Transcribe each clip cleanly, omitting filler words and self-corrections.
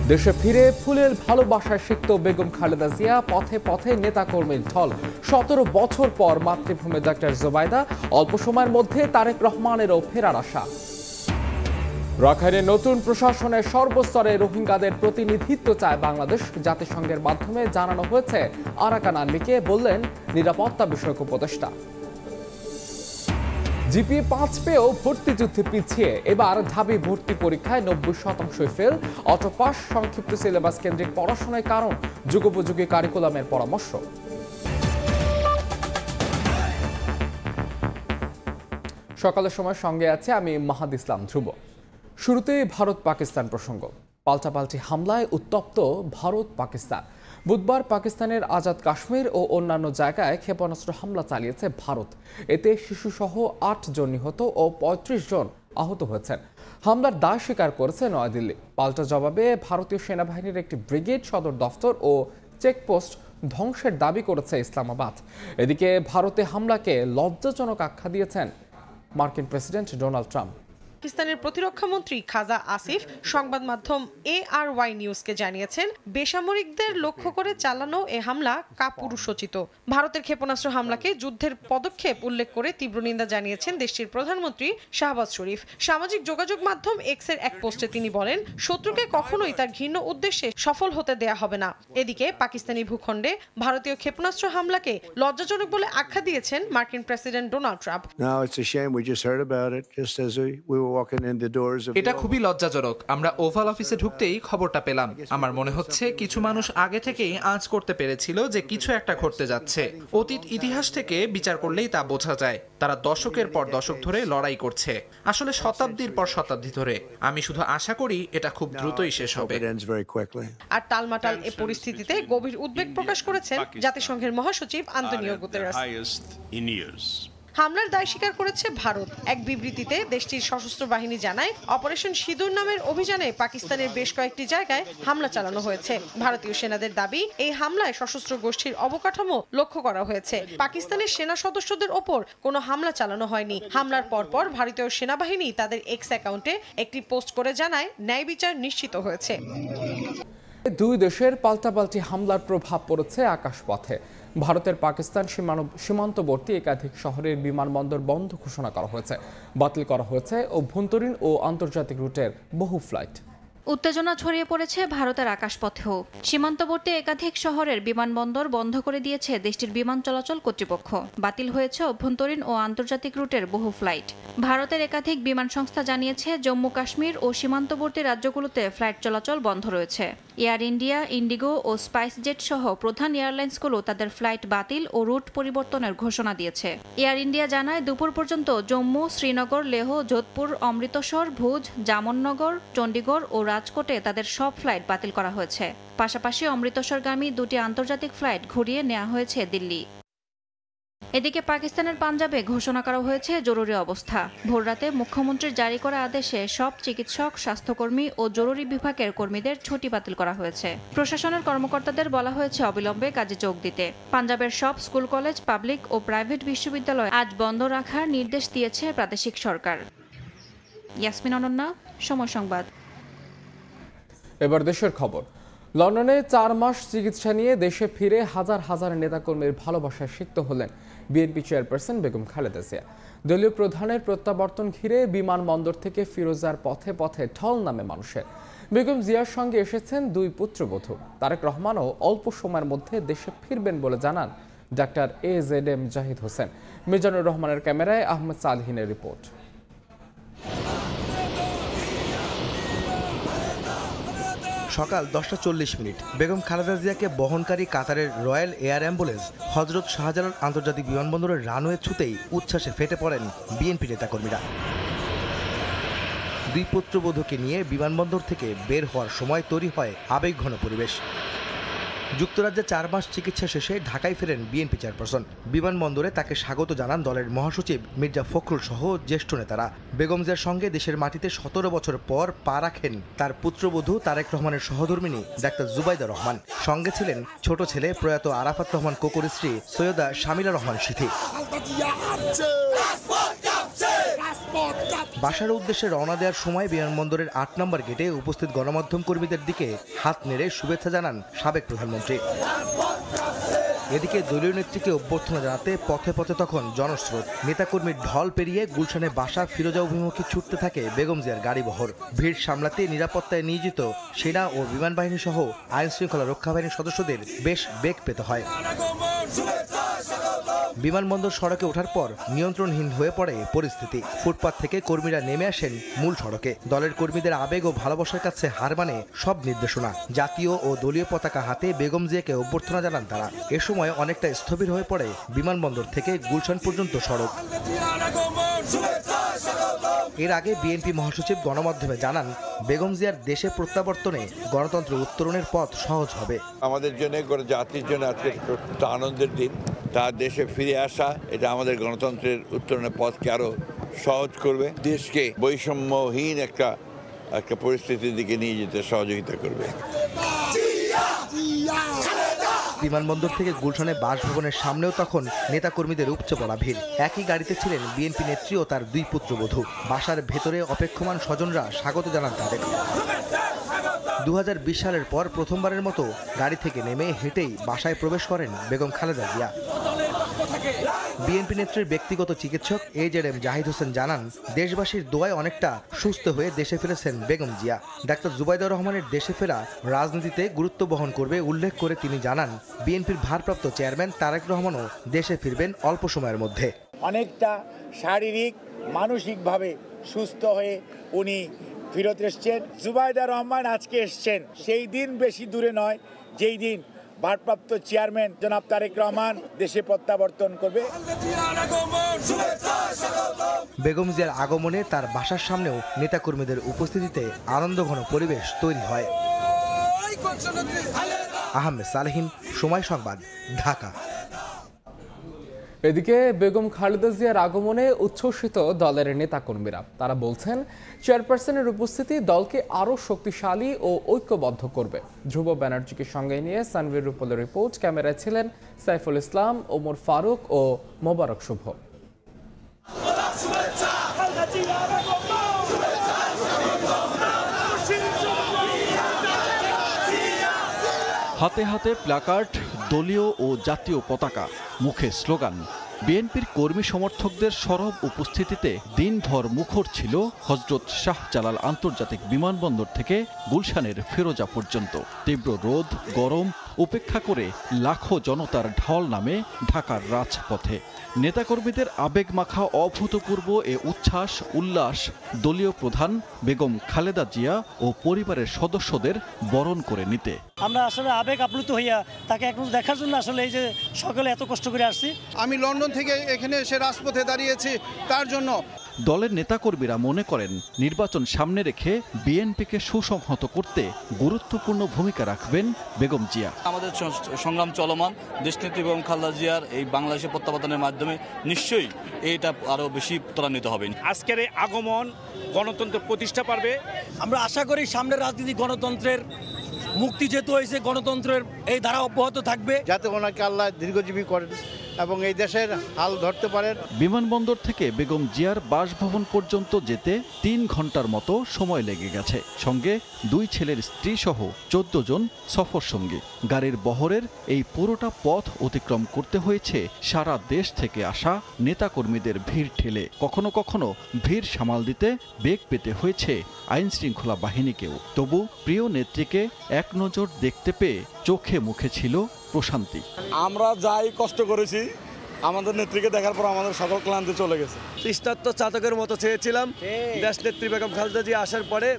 দেশে ফিরে ফুলের ভালোবাসায় সিক্ত বেগম খালেদা জিয়া পথে পথে নেতাকর্মীর ঢল। ১৭ বছর পর মাতৃভূমি ডক্টর জুবাইদা, অল্প সময়ের মধ্যে তারেক রহমানেরও ফেরার আশা। রাখাইনে নতুন প্রশাসনের সর্বস্তরে রোহিঙ্গাদের প্রতিনিধিত্ব চায় বাংলাদেশ। জাতিসংঘের মাধ্যমে জানানো হয়েছে আরাকান আর্মিকে, বললেন নিরাপত্তা বিষয়ক উপদেষ্টা। জিপিএ ৫ পেয়েও ভর্তি যুদ্ধে পিছিয়ে এবার ঢাবি ভর্তি পরীক্ষায় ৯০% ফেল। অটোপাস, সংক্ষিপ্ত সিলেবাস কেন্দ্রিক পড়াশোনার কারণ, যুগোপযোগী কারিকুলামের পরামর্শ। সকালের সময় সঙ্গে আছে আমি মাহাদ ইসলাম ধ্রুব। শুরুতেই ভারত পাকিস্তান প্রসঙ্গ। পাল্টাপাল্টি হামলায় উত্তপ্ত ভারত পাকিস্তান। বুধবার পাকিস্তানের আজাদ কাশ্মীর ও অন্যান্য জায়গায় ক্ষেপণাস্ত্র হামলা চালিয়েছে ভারত। এতে শিশুসহ ৮ জন নিহত ও ৩৫ জন আহত হয়েছেন। হামলার দায় স্বীকার করেছে নয়াদিল্লি। পাল্টা জবাবে ভারতীয় সেনাবাহিনীর একটি ব্রিগেড, সদর দফতর ও চেকপোস্ট ধ্বংসের দাবি করেছে ইসলামাবাদ। এদিকে ভারতে হামলাকে লজ্জাজনক আখ্যা দিয়েছেন মার্কিন প্রেসিডেন্ট ডোনাল্ড ট্রাম্প। পাকিস্তানের প্রতিরক্ষা মন্ত্রী খাজা আসিফ সংবাদ মাধ্যম ARY নিউজকে জানিয়েছেন, বেসামরিকদের লক্ষ্য করে চালানো এ হামলা কাপুরুষোচিত। ভারতের ক্ষেপণাস্ত্র হামলাকে যুদ্ধের পদক্ষেপ উল্লেখ করে তীব্র নিন্দা জানিয়েছেন দেশটির প্রধানমন্ত্রী শাহবাজ শরীফ। সামাজিক যোগাযোগ মাধ্যম এক্সের এক পোস্টে তিনি বলেন, শত্রুকে কখনোই তার ঘৃণ্য উদ্দেশ্যে সফল হতে দেয়া হবে না। এদিকে পাকিস্তানি ভূখণ্ডে ভারতীয় ক্ষেপণাস্ত্র হামলাকে লজ্জাজনক বলে আখ্যা দিয়েছেন মার্কিন প্রেসিডেন্ট ডোনাল্ড ট্রাম্প। এটা খুবই লজ্জাজনক। আমরা ওভাল অফিসে ঢুকতেই খবরটা পেলাম। আমার মনে হচ্ছে কিছু মানুষ আগে থেকেই আঁচ করতে পেরেছিল যে কিছু একটা ঘটতে যাচ্ছে। অতীত ইতিহাস থেকে বিচার করলেই তা বোঝা যায়। তারা দশকের পর দশক ধরে লড়াই করছে, আসলে শতাব্দীর পর শতাব্দী ধরে। আমি শুধু আশা করি এটা খুব দ্রুতই শেষ হবে। আর টালমাটাল এ পরিস্থিতিতে গভীর উদ্বেগ প্রকাশ করেছেন জাতিসংঘের মহাসচিব আন্তোনিও গুতেরেস। হামলার দায় স্বীকার করেছে ভারত। এক বিবৃতিতে দেশটির সশস্ত্র বাহিনী জানায়, অপারেশন সিঁদুর নামের অভিযানে পাকিস্তানের বেশ কয়েকটি জায়গায় হামলা চালানো হয়েছে। ভারতীয় সেনাদের দাবি, এই হামলায় সশস্ত্র গোষ্ঠীর অবকাঠামো লক্ষ্য করা হয়েছে। পাকিস্তানের সেনা সদস্যদের ওপর কোনো হামলা চালানো হয়নি। হামলার পরপর ভারতীয় সেনাবাহিনী তাদের এক্স অ্যাকাউন্টে একটি পোস্ট করে জানায়, ন্যায় বিচার নিশ্চিত হয়েছে। দুই দেশের পাল্টাপাল্টি হামলার প্রভাব পড়েছে আকাশপথে। ভারতের পাকিস্তান সীমান্তবর্তী একাধিক শহরের বিমানবন্দর বন্ধ ঘোষণা করা হয়েছে। বাতিল করা হয়েছে অভ্যন্তরীণ ও আন্তর্জাতিক রুটের বহু ফ্লাইট। উত্তেজনা ছড়িয়ে পড়েছে ভারতের আকাশপথেও। সীমান্তবর্তী একাধিক শহরের বিমানবন্দর বন্ধ করে দিয়েছে দেশটির বিমান চলাচল কর্তৃপক্ষ। বাতিল হয়েছে অভ্যন্তরীণ ও আন্তর্জাতিক রুটের বহু ফ্লাইট। ভারতের একাধিক বিমান সংস্থা জানিয়েছে, জম্মু কাশ্মীর ও সীমান্তবর্তী রাজ্যগুলোতে ফ্লাইট চলাচল বন্ধ রয়েছে। এয়ার ইন্ডিয়া, ইন্ডিগো ও স্পাইস জেট সহ প্রধান এয়ারলাইন্সগুলো তাদের ফ্লাইট বাতিল ও রুট পরিবর্তনের ঘোষণা দিয়েছে। এয়ার ইন্ডিয়া জানায়, দুপুর পর্যন্ত জম্মু, শ্রীনগর, লেহ, যোধপুর, অমৃতসর, ভুজ, জামননগর, চণ্ডীগড় ও রাজকোটে তাদের সব ফ্লাইট বাতিল করা হয়েছে। পাশাপাশি অমৃতসরগামী 2টি আন্তর্জাতিক ফ্লাইট ঘুরিয়ে নেওয়া হয়েছে দিল্লি। এদিকে পাকিস্তানের পাঞ্জাবে ঘোষণা করা হয়েছে জরুরি অবস্থা। ভোররাতে মুখ্যমন্ত্রীর জারি করা আদেশে সব চিকিৎসক, স্বাস্থ্যকর্মী ও জরুরি বিভাগের কর্মীদের ছুটি বাতিল করা হয়েছে। প্রশাসনের কর্মকর্তাদের বলা হয়েছে অবিলম্বে কাজে যোগ দিতে। পাঞ্জাবের সব স্কুল, কলেজ, পাবলিক ও প্রাইভেট বিশ্ববিদ্যালয় আজ বন্ধ রাখার নির্দেশ দিয়েছে প্রাদেশিক সরকার। ইয়াসমিন অনন্যা, সময় সংবাদ। এবার দেশের খবর। লন্ডনে 4 মাস চিকিৎসা নিয়ে দেশে ফিরে হাজার হাজার নেতাকর্মীর ভালোবাসায় সিক্ত হলেন বিএনপি চেয়ারপারসন বেগম খালেদা জিয়া। দলীয় প্রধানের প্রত্যাবর্তন ঘিরে বিমানবন্দর থেকে ফিরোজার পথে পথে ঢল নামে মানুষের। বেগম জিয়ার সঙ্গে এসেছেন 2 পুত্রবধূ। তারেক রহমানও অল্প সময়ের মধ্যে দেশে ফিরবেন বলে জানান ডাক্তার AZM জাহিদ হোসেন। মিজানুর রহমানের ক্যামেরায় আহমেদ সালহিনের রিপোর্ট। সকাল 10:40 বেগম খালেদা জিয়াকে বহনকারী কাতারের রয়্যাল এয়ার অ্যাম্বুলেন্স হজরত শাহজালাল আন্তর্জাতিক বিমানবন্দরের রানওয়ে ছুতেই উচ্ছ্বাসে ফেটে পড়েন বিএনপি নেতাকর্মীরা। 2 পুত্রবধূকে নিয়ে বিমানবন্দর থেকে বের হওয়ার সময় তৈরি হয় আবেগঘন পরিবেশ। যুক্তরাজ্যে 4 মাস চিকিৎসা শেষে ঢাকায় ফেরেন বিএনপি চেয়ারপারসন। বিমানবন্দরে তাকে স্বাগত জানান দলের মহাসচিব মির্জা ফখরুল সহ জ্যেষ্ঠ নেতারা। বেগম জিয়ার সঙ্গে দেশের মাটিতে 17 বছর পর পা রাখেন তার পুত্রবধূ তারেক রহমানের সহধর্মিণী ডাক্তার জুবাইদা রহমান। সঙ্গে ছিলেন ছোট ছেলে প্রয়াত আরাফাত রহমান কোকোর স্ত্রী সৈয়দা শামিলা রহমান সিথি। বাসার উদ্দেশ্যে রওনা দেওয়ার সময় বিমানবন্দরের ৮ নম্বর গেটে উপস্থিত গণমাধ্যম কর্মীদের দিকে হাত নেড়ে শুভেচ্ছা জানান সাবেক প্রধানমন্ত্রী। এদিকে দলীয় নেত্রীকে অভ্যর্থনা জানাতে পথে পথে তখন জনস্রোত। নেতাকর্মীর ঢল পেরিয়ে গুলশানে বাসা ফিরোজা অভিমুখী ছুটতে থাকে বেগম জিয়ার গাড়িবহর। ভিড় সামলাতে নিরাপত্তায় নিয়োজিত সেনা ও বিমান বাহিনী সহ আইন শৃঙ্খলা রক্ষা বাহিনীর সদস্যদের বেশ বেগ পেতে হয়। বিমানবন্দর সড়কে ওঠার পর নিয়ন্ত্রণহীন হয়ে পড়ে পরিস্থিতি। ফুটপাত থেকে কর্মীরা নেমে আসেন মূল সড়কে। দলের কর্মীদের আবেগ ও ভালোবাসার কাছে হার মানে সব নির্দেশনা। জাতীয় ও দলীয় পতাকা হাতে বেগম জিয়াকে অভ্যর্থনা জানান তারা। এ সময় অনেকটা স্থবির হয়ে পড়ে বিমানবন্দর থেকে গুলশান পর্যন্ত সড়ক। এর আগে বিএনপি মহাসচিব গণমাধ্যমে জানান, বেগম জিয়ার দেশে প্রত্যাবর্তনে গণতন্ত্র উত্তরণের পথ সহজ হবে। আমাদের জন্য জাতির জন্য আজকে আনন্দের দিন। তার দেশে ফিরে আসা এটা আমাদের গণতন্ত্রের উত্তরণের পথকে আরো সহজ করবে, দেশকে বৈষম্যহীন একটা পরিস্থিতির দিকে নিয়ে যেতে সহযোগিতা করবে। বিমানবন্দর থেকে গুলশানে বাসভবনের সামনেও তখন নেতাকর্মীদের উপচে পড়া ভিড়। একই গাড়িতে ছিলেন বিএনপি নেত্রী ও তার 2 পুত্রবধূ। বাসার ভেতরে অপেক্ষমান স্বজনরা স্বাগত জানান তাদের। 2020 সালের পর প্রথমবারের মতো গাড়ি থেকে নেমে হেঁটেই বাসায় প্রবেশ করেন বেগম খালেদা জিয়া। বিএনপি নেত্রীর ব্যক্তিগত চিকিৎসক AZM জাহিদ হোসেন জানান, দেশবাসীর দোয়ায় অনেকটা সুস্থ হয়ে দেশে ফিরেছেন বেগম জিয়া। ডাক্তার জুবাইদুর রহমানের দেশে ফেরা রাজনীতিতে গুরুত্ব বহন করবে উল্লেখ করে তিনি জানান, বিএনপির ভারপ্রাপ্ত চেয়ারম্যান তারেক রহমানও দেশে ফিরবেন অল্প সময়ের মধ্যে। অনেকটা শারীরিক মানসিকভাবে সুস্থ হয়ে উনি ফিরত এসছেন। জুবাইদুর রহমান আজকে এসছেন, সেই দিন বেশি দূরে নয় যেই দিন ভারপ্রাপ্ত চেয়ারম্যান জনাব তারেক রহমান দেশে প্রত্যাবর্তন করবে। বেগম জিয়ার আগমনে তার বাসার সামনেও নেতাকর্মীদের উপস্থিতিতে আনন্দঘন পরিবেশ তৈরি হয়। আহমেদ সালেহিন, সময় সংবাদ, ঢাকা। এদিকে বেগম খালেদা জিয়ার আগমনে উচ্ছ্বসিত দলের নেতাকর্মীরা। তারা বলছেন, চেয়ারপারসনের উপস্থিতি দলকে আরও শক্তিশালী ও ঐক্যবদ্ধ করবে। ধ্রুব ব্যানার্জিকে সঙ্গে নিয়ে সানভীর রূপলের রিপোর্ট। ক্যামেরায় ছিলেন সাইফুল ইসলাম, ওমর ফারুক ও মোবারক শুভ। হাতে হাতে প্ল্যাকার্ড, দলীয় ও জাতীয় পতাকা, মুখে স্লোগান। বিএনপির কর্মী সমর্থকদের সরব উপস্থিতিতে দিনভর মুখর ছিল হযরত শাহজালাল আন্তর্জাতিক বিমানবন্দর থেকে গুলশানের ফিরোজা পর্যন্ত। তীব্র রোদ গরম উপেক্ষা করে লাখো জনতার ঢল নামে ঢাকার রাজপথে। নেতাকর্মীদের আবেগমাখা অভূতপূর্ব এ উচ্ছ্বাস উল্লাস দলীয় প্রধান বেগম খালেদা জিয়া ও পরিবারের সদস্যদের বরণ করে নিতে। আমরা আসলে আবেগ আপ্লুত হইয়া তাকে এখন দেখার জন্য আসলে এই যে সকালে এত কষ্ট করে আসছি। আমি লন্ডন থেকে এখানে এসে রাজপথে দাঁড়িয়েছি তার জন্য। দলের নেতাকর্মীরা মনে করেন, নির্বাচন সামনে রেখে বিএনপিকে সুসংহত করতে গুরুত্বপূর্ণ ভূমিকা রাখবেন বেগম জিয়া। আমাদের সংগ্রাম চলমান। দেশনেত্রী বেগম খালেদা জিয়ার এই বাংলাদেশে প্রত্যাবর্তনের মাধ্যমে নিশ্চয়ই এটা আরো বেশি ত্বরান্বিত হবে। আজকের এই আগমন গণতন্ত্র প্রতিষ্ঠা পারবে। আমরা আশা করি সামনের রাজনীতি গণতন্ত্রের মুক্তি যেহেতু হয়েছে, গণতন্ত্রের এই ধারা অব্যাহত থাকবে। যাতে ওনাকে আল্লাহ দীর্ঘজীবী করেন এবং এই দেশের হাল ধরতে পারেন। বিমানবন্দর থেকে বেগম জিয়ার বাসভবন পর্যন্ত যেতে 3 ঘন্টার মতো সময় লেগে গেছে। সঙ্গে 2 ছেলের স্ত্রী সহ 14 জন সফর সঙ্গী। গাড়ির বহরের এই পুরোটা পথ অতিক্রম করতে হয়েছে সারা দেশ থেকে আসা নেতাকর্মীদের ভিড় ঠেলে। কখনো কখনো ভিড় সামাল দিতে বেগ পেতে হয়েছে আইন শৃঙ্খলা বাহিনীকেও। তবু প্রিয় নেত্রীকে এক নজর দেখতে পেয়ে চোখে মুখে ছিল প্রশান্তি। আমরা যাই কষ্ট করেছি, আমাদের নেত্রীকে দেখার পর আমাদের সকল ক্লান্তি চলে গেছে। তৃষ্ণার্ত চাতকের মতো চেয়েছিলাম, দেশ নেত্রী বেগম খালেদা জিয়া আসার পরে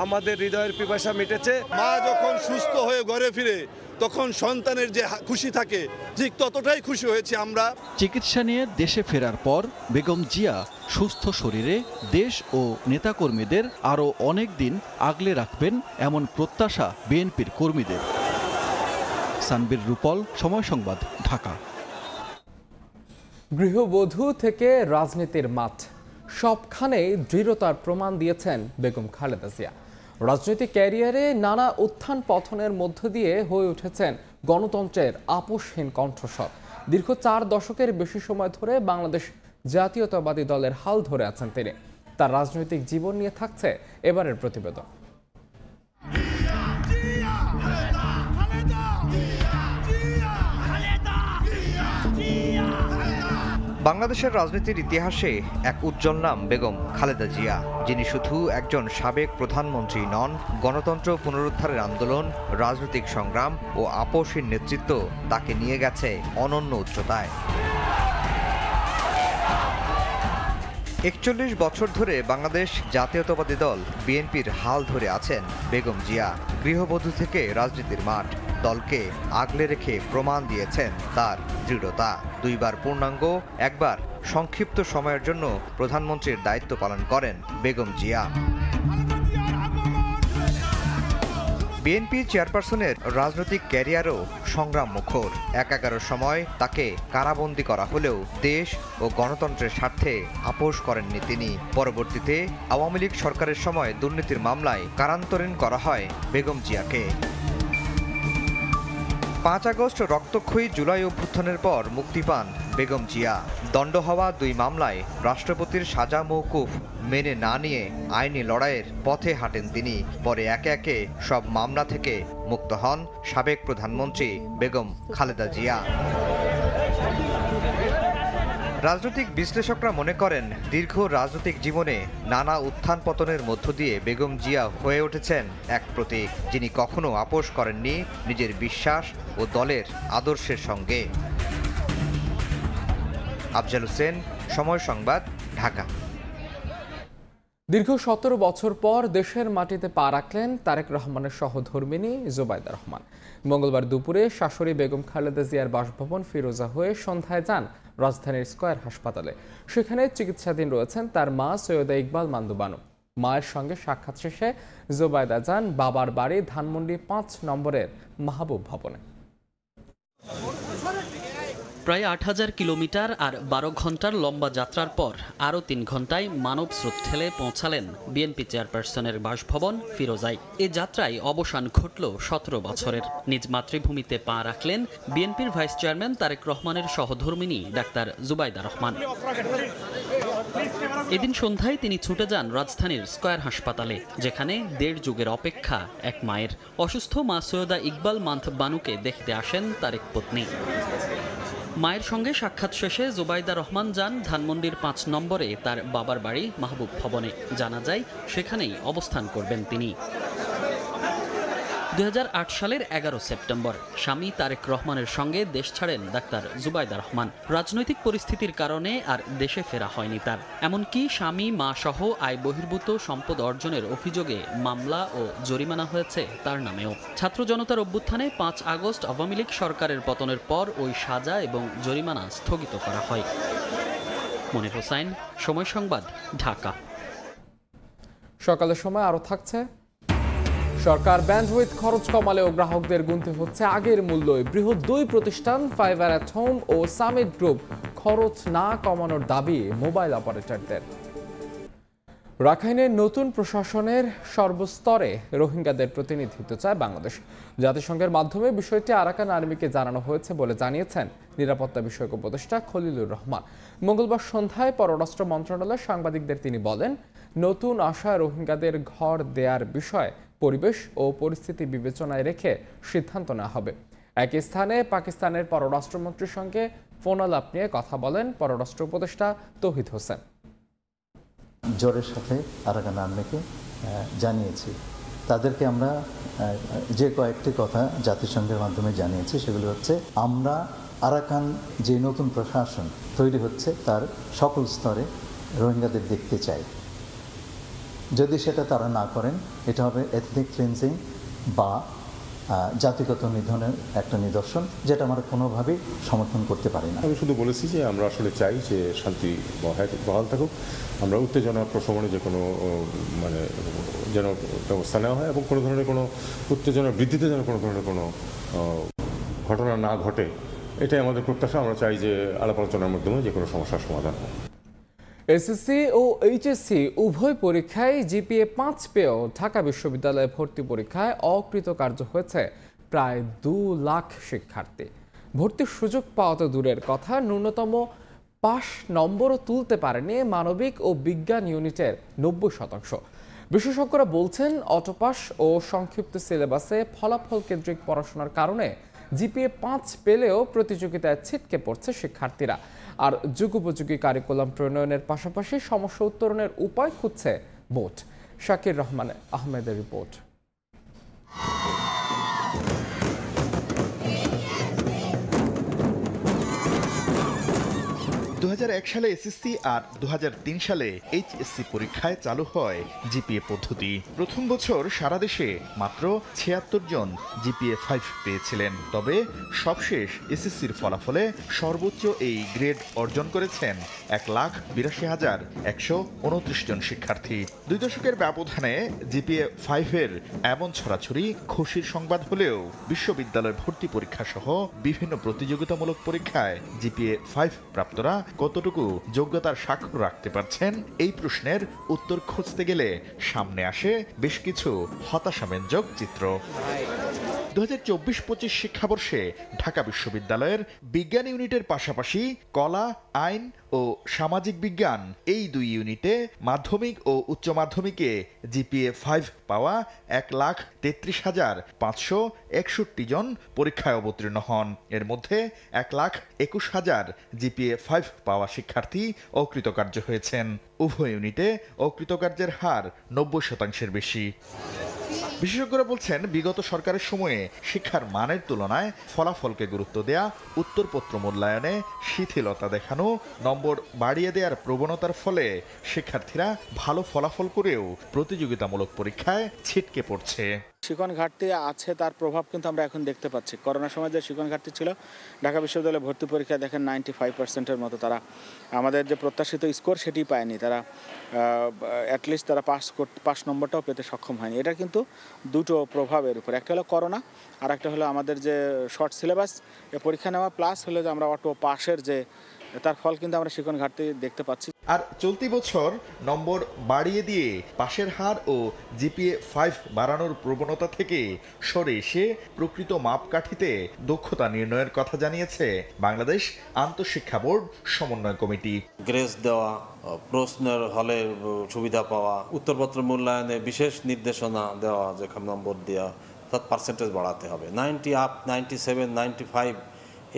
আমাদের হৃদয়ের পিপাসা মিটেছে। মা যখন সুস্থ হয়ে ঘরে ফিরে তখন সন্তানের যে খুশি থাকে, ঠিক ততটাই খুশি হয়েছে আমরা। চিকিৎসা নিয়ে দেশে ফেরার পর বেগম জিয়া সুস্থ শরীরে দেশ ও নেতাকর্মীদের আরও অনেক দিন আগলে রাখবেন এমন প্রত্যাশা বিএনপির কর্মীদের। সানভীর রূপল, সময় সংবাদ, ঢাকা। গৃহবধূ থেকে রাজনীতির মাঠ, সবখানে দৃঢ়তার প্রমাণ দিয়েছেন বেগম খালেদা জিয়া। রাজনৈতিক ক্যারিয়ারে নানা উত্থান পতনের মধ্য দিয়ে হয়ে উঠেছেন গণতন্ত্রের আপোষহীন কণ্ঠস্বর। দীর্ঘ 4 দশকের বেশি সময় ধরে বাংলাদেশ জাতীয়তাবাদী দলের হাল ধরে আছেন তিনি। তার রাজনৈতিক জীবন নিয়ে থাকছে এবারের প্রতিবেদন। বাংলাদেশের রাজনীতির ইতিহাসে এক উজ্জ্বল নাম বেগম খালেদা জিয়া, যিনি শুধু একজন সাবেক প্রধানমন্ত্রী নন, গণতন্ত্র পুনরুদ্ধারের আন্দোলন, রাজনৈতিক সংগ্রাম ও আপোষহীন নেতৃত্ব তাকে নিয়ে গেছে অনন্য উচ্চতায়। ৪১ বছর ধরে বাংলাদেশ জাতীয়তাবাদী দল বিএনপির হাল ধরে আছেন বেগম জিয়া। গৃহবধূ থেকে রাজনীতির মাঠ, দলকে আগলে রেখে প্রমাণ দিয়েছেন তার দৃঢ়তা। 2 বার পূর্ণাঙ্গ, 1 বার সংক্ষিপ্ত সময়ের জন্য প্রধানমন্ত্রীর দায়িত্ব পালন করেন বেগম জিয়া। বিএনপি চেয়ারপারসনের রাজনৈতিক ক্যারিয়ারও সংগ্রাম মুখর। ১১ সময় তাকে কারাবন্দী করা হলেও দেশ ও গণতন্ত্রের স্বার্থে আপোষ করেননি তিনি। পরবর্তীতে আওয়ামী লীগ সরকারের সময় দুর্নীতির মামলায় কারান্তরীণ করা হয় বেগম জিয়াকে। 5 আগস্ট রক্তক্ষয়ী জুলাই অভ্যুত্থানের পর মুক্তি পান বেগম জিয়া। দণ্ড হওয়া 2 মামলায় রাষ্ট্রপতির সাজা মওকুফ মেনে না নিয়ে আইনি লড়াইয়ের পথে হাঁটেন তিনি। পরে একে একে সব মামলা থেকে মুক্ত হন সাবেক প্রধানমন্ত্রী বেগম খালেদা জিয়া। রাজনৈতিক বিশ্লেষকরা মনে করেন, দীর্ঘ রাজনৈতিক জীবনে নানা উত্থান পতনের মধ্য দিয়ে বেগম জিয়া হয়ে উঠেছেন এক প্রতীক, যিনি কখনো আপোষ করেননি নিজের বিশ্বাস ও দলের আদর্শের সঙ্গে। আফজাল হোসেন, সময় সংবাদ, ঢাকা। দীর্ঘ 17 বছর পর দেশের মাটিতে পা রাখলেন তারেক রহমানের সহধর্মিণী জুবাইদা রহমান। মঙ্গলবার দুপুরে শাশুড়ি বেগম খালেদা জিয়ার বাসভবন ফিরোজা হয়ে সন্ধ্যায় যান রাজধানীর স্কয়ার হাসপাতালে। সেখানে চিকিৎসাধীন রয়েছেন তার মা সৈয়দা ইকবাল মান্দু বানু। মায়ের সঙ্গে সাক্ষাৎ শেষে জুবাইদা যান বাবার বাড়ি ধানমন্ডি 5 নম্বরের মাহবুব ভবনে। প্রায় ৮,০০০ কিলোমিটার আর ১২ ঘন্টার লম্বা যাত্রার পর আরও ৩ ঘন্টায় মানব স্রোত ঠেলে পৌঁছালেন বিএনপি চেয়ারপারসনের বাসভবন ফিরোজায়। এ যাত্রায় অবসান ঘটল ১৭ বছরের। নিজ মাতৃভূমিতে পা রাখলেন বিএনপির ভাইস চেয়ারম্যান তারেক রহমানের সহধর্মিণী ডাক্তার জুবাইদা রহমান। এদিন সন্ধ্যায় তিনি ছুটে যান রাজধানীর স্কয়ার হাসপাতালে, যেখানে ১.৫ যুগের অপেক্ষা এক মায়ের। অসুস্থ মা সৈয়দা ইকবাল মান্থ বানুকে দেখতে আসেন তারেক পত্নী। মায়ের সঙ্গে সাক্ষাৎ শেষে জুবাইদা রহমান যান ধানমন্ডির 5 নম্বরে তার বাবার বাড়ি মাহবুব ভবনে। জানা যায় সেখানেই অবস্থান করবেন তিনি। ২০০৮ সালের ১১ সেপ্টেম্বর স্বামী তারেক রহমানের সঙ্গে দেশ ছাড়েন ডাক্তার জুবাইদা রহমান। রাজনৈতিক পরিস্থিতির কারণে আর দেশে ফেরা হয়নি তার। এমনকি স্বামী মা সহ আয় বহির্ভূত সম্পদ অর্জনের অভিযোগে মামলা ও জরিমানা হয়েছে তার নামেও। ছাত্র জনতার অভ্যুত্থানে 5 আগস্ট আওয়ামী লীগ সরকারের পতনের পর ওই সাজা এবং জরিমানা স্থগিত করা হয়। মনির হোসাইন, সময় সংবাদ, ঢাকা। সকালের সময় আরও থাকছে, সরকার ব্যান্ডউইথ খরচ কমালেও গ্রাহকদের গুনতে হচ্ছে আগের মূল্যই। বৃহৎ 2 প্রতিষ্ঠান ফাইবার অ্যাট হোম ও সামিট গ্রুপ খরচ না কমানোর দাবি মোবাইল অপারেটরদের। রাখাইনের নতুন প্রশাসনের সর্বস্তরে রোহিঙ্গাদের প্রতিনিধিত্ব চায় বাংলাদেশ। জাতিসংঘের মাধ্যমে বিষয়টি আরাকান আর্মিকে জানানো হয়েছে বলে জানিয়েছেন নিরাপত্তা বিষয়ক উপদেষ্টা খলিলুর রহমান। মঙ্গলবার সন্ধ্যায় পররাষ্ট্র মন্ত্রণালয়ের সাংবাদিকদের তিনি বলেন, নতুন আসা রোহিঙ্গাদের ঘর দেয়ার বিষয়ে পরিবেশ ও পরিস্থিতি বিবেচনায় রেখে সিদ্ধান্ত নেওয়া হবে। একই স্থানে পাকিস্তানের পররাষ্ট্রমন্ত্রীর সঙ্গে ফোনালাপ নিয়ে কথা বলেন পররাষ্ট্র উপদেষ্টা তৌহিদ হোসেন। জোরের সাথে আরাকান আর্মিকে জানিয়েছি। তাদেরকে আমরা যে কয়েকটি কথা জাতিসংঘের মাধ্যমে জানিয়েছি, সেগুলো হচ্ছে, আমরা আরাকান যে নতুন প্রশাসন তৈরি হচ্ছে তার সকল স্তরে রোহিঙ্গাদের দেখতে চাই। যদি সেটা তারা না করেন, এটা হবে এথনিক ক্লিনজিং বা জাতিগত নিধনের একটা নিদর্শন, যেটা আমরা কোনোভাবেই সমর্থন করতে পারি না। আমি শুধু বলেছি যে আমরা আসলে চাই যে শান্তি বহাল থাকুক। আমরা উত্তেজনা প্রশমনে যে কোনো যেন ব্যবস্থা নেওয়া হয় এবং কোনো ধরনের কোনো উত্তেজনা বৃদ্ধিতে যেন কোনো ধরনের কোনো ঘটনা না ঘটে, এটাই আমাদের প্রত্যাশা। আমরা চাই যে আলাপ আলোচনার মাধ্যমে যে কোনো সমস্যার সমাধান হয়। এসএসসি ও এইচএসসি উভয় পরীক্ষায় জিপিএ 5 পেয়েও ঢাকা বিশ্ববিদ্যালয়ে ভর্তি পরীক্ষায় অকৃতকার্য হয়েছে প্রায় 2 লাখ শিক্ষার্থী। ভর্তির সুযোগ পাওয়া তো দূরের কথা, ন্যূনতম পাশ নম্বরও তুলতে পারেনি মানবিক ও বিজ্ঞান ইউনিটের 90%। বিশেষজ্ঞরা বলছেন অটোপাস ও সংক্ষিপ্ত সিলেবাসে ফলাফল কেন্দ্রিক পড়াশোনার কারণে জিপিএ 5 পেলেও প্রতিযোগিতায় ছিটকে পড়ছে শিক্ষার্থীরা। আর যুগোপযোগী কারিকুলাম প্রণয়নের পাশাপাশি সমস্যা উত্তরণের উপায় খুঁজছে বোর্ড। শাকির রহমান আহমেদের রিপোর্ট। 2001 সালে এসএসসি আর 2003 সালে এইচএসসি পরীক্ষায় চালু হয় জিপিএ পদ্ধতি। প্রথম বছর সারা দেশে মাত্র 76 জন জিপিএ 5 পেয়েছিলেন। তবে সবশেষ এসএসসির ফলাফলে সর্বোচ্চ এই গ্রেড অর্জন করেছেন 1,82,129 জন শিক্ষার্থী। 2 দশকের ব্যবধানে জিপিএ 5-এর এমন ছড়াছড়ি খুশির সংবাদ হলেও বিশ্ববিদ্যালয় ভর্তি পরীক্ষা সহ বিভিন্ন প্রতিযোগিতামূলক পরীক্ষায় জিপিএ 5 প্রাপ্তরা কতটুকু যোগ্যতার স্বাক্ষর রাখতে পারছেন এই প্রশ্নের উত্তর খুঁজতে গেলে সামনে আসে বেশ কিছু হতাশাব্যঞ্জক চিত্র। 2024-25 শিক্ষাবর্ষে ঢাকা বিশ্ববিদ্যালয়ের বিজ্ঞান ইউনিটের পাশাপাশি কলা, আইন ও সামাজিক বিজ্ঞান এই 2 ইউনিটে মাধ্যমিক ও উচ্চ মাধ্যমিকে জিপিএ 5 পাওয়া 1,33,561 জন পরীক্ষায় অবতীর্ণ হন। এর মধ্যে 1,21,000 জিপিএ 5 পাওয়া শিক্ষার্থী অকৃতকার্য হয়েছেন। উভয় ইউনিটে অকৃতকার্যের হার 90%-এর বেশি। বিশেষজ্ঞরা বলছেন বিগত সরকারের সময়ে শিক্ষার মানের তুলনায় ফলাফলকে গুরুত্ব দেয়া, উত্তরপত্র মূল্যায়নে শিথিলতা দেখানো, নম্বর বাড়িয়ে দেওয়ার প্রবণতার ফলে শিক্ষার্থীরা ভালো ফলাফল করেও প্রতিযোগিতামূলক পরীক্ষায় ছিটকে পড়ছে। শিক্ষণ ঘাটতি আছে, তার প্রভাব কিন্তু আমরা এখন দেখতে পাচ্ছি। করোনার সময় যে শিক্ষণ ঘাটতি ছিল, ঢাকা বিশ্ববিদ্যালয়ে ভর্তি পরীক্ষা দেখেন 95%-এর মতো তারা আমাদের যে প্রত্যাশিত স্কোর সেটি পায়নি। তারা অ্যাটলিস্ট তারা পাস নম্বরটাও পেতে সক্ষম হয়নি। এটা কিন্তু দুটো প্রভাবের উপর, একটা হলো করোনা আর একটা হলো আমাদের যে শর্ট সিলেবাস পরীক্ষা নেওয়া, প্লাস হলো যে আমরা অটো পাসের যে তার ফল কিন্তু আমরা শিক্ষণ ঘাটতি দেখতে পাচ্ছি। আর চলতি বছর নম্বর বাড়িয়ে দিয়ে পাশের হার ও জিপিএ 5 বাড়ানোর প্রবণতা থেকে সরে এসে প্রকৃত মাপকাঠিতে দক্ষতা নির্ণয়ের কথা জানিয়েছে বাংলাদেশ আন্তঃশিক্ষা বোর্ড সমন্বয় কমিটি। গ্রেস দেওয়া, প্রশ্নের হলে সুবিধা পাওয়া, উত্তরপত্র মূল্যায়নে বিশেষ নির্দেশনা দেওয়া, যেখানে নম্বর দেওয়া, তার পার্সেন্টেজ বাড়াতে হবে। 90 আপ, 97, 95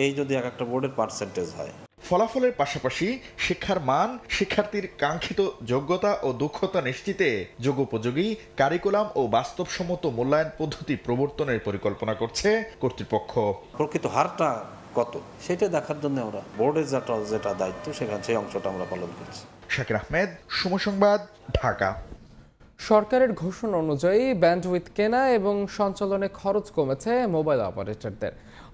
এই যদি একটা বোর্ডের পার্সেন্টেজ হয়। ফলাফলের পাশাপাশি শিক্ষার মান, শিক্ষার্থীর কাঙ্ক্ষিত যোগ্যতা ও দক্ষতা নিশ্চিতে যুগোপযোগী কারিকুলাম ও বাস্তবসম্মত মূল্যায়ন পদ্ধতি প্রবর্তনের পরিকল্পনা করছে কর্তৃপক্ষ। প্রকৃত হারটা কত সেটা দেখার জন্য আমরা বোর্ডের যেটা দায়িত্ব সেখানে সেই অংশটা আমরা পালন করছি। শাকির আহমেদ, সময় সংবাদ, ঢাকা। সরকারের ঘোষণা অনুযায়ী ব্যান্ডউইথ কেনা এবং সঞ্চালনে খরচ কমেছে মোবাইল অপারেটরদের,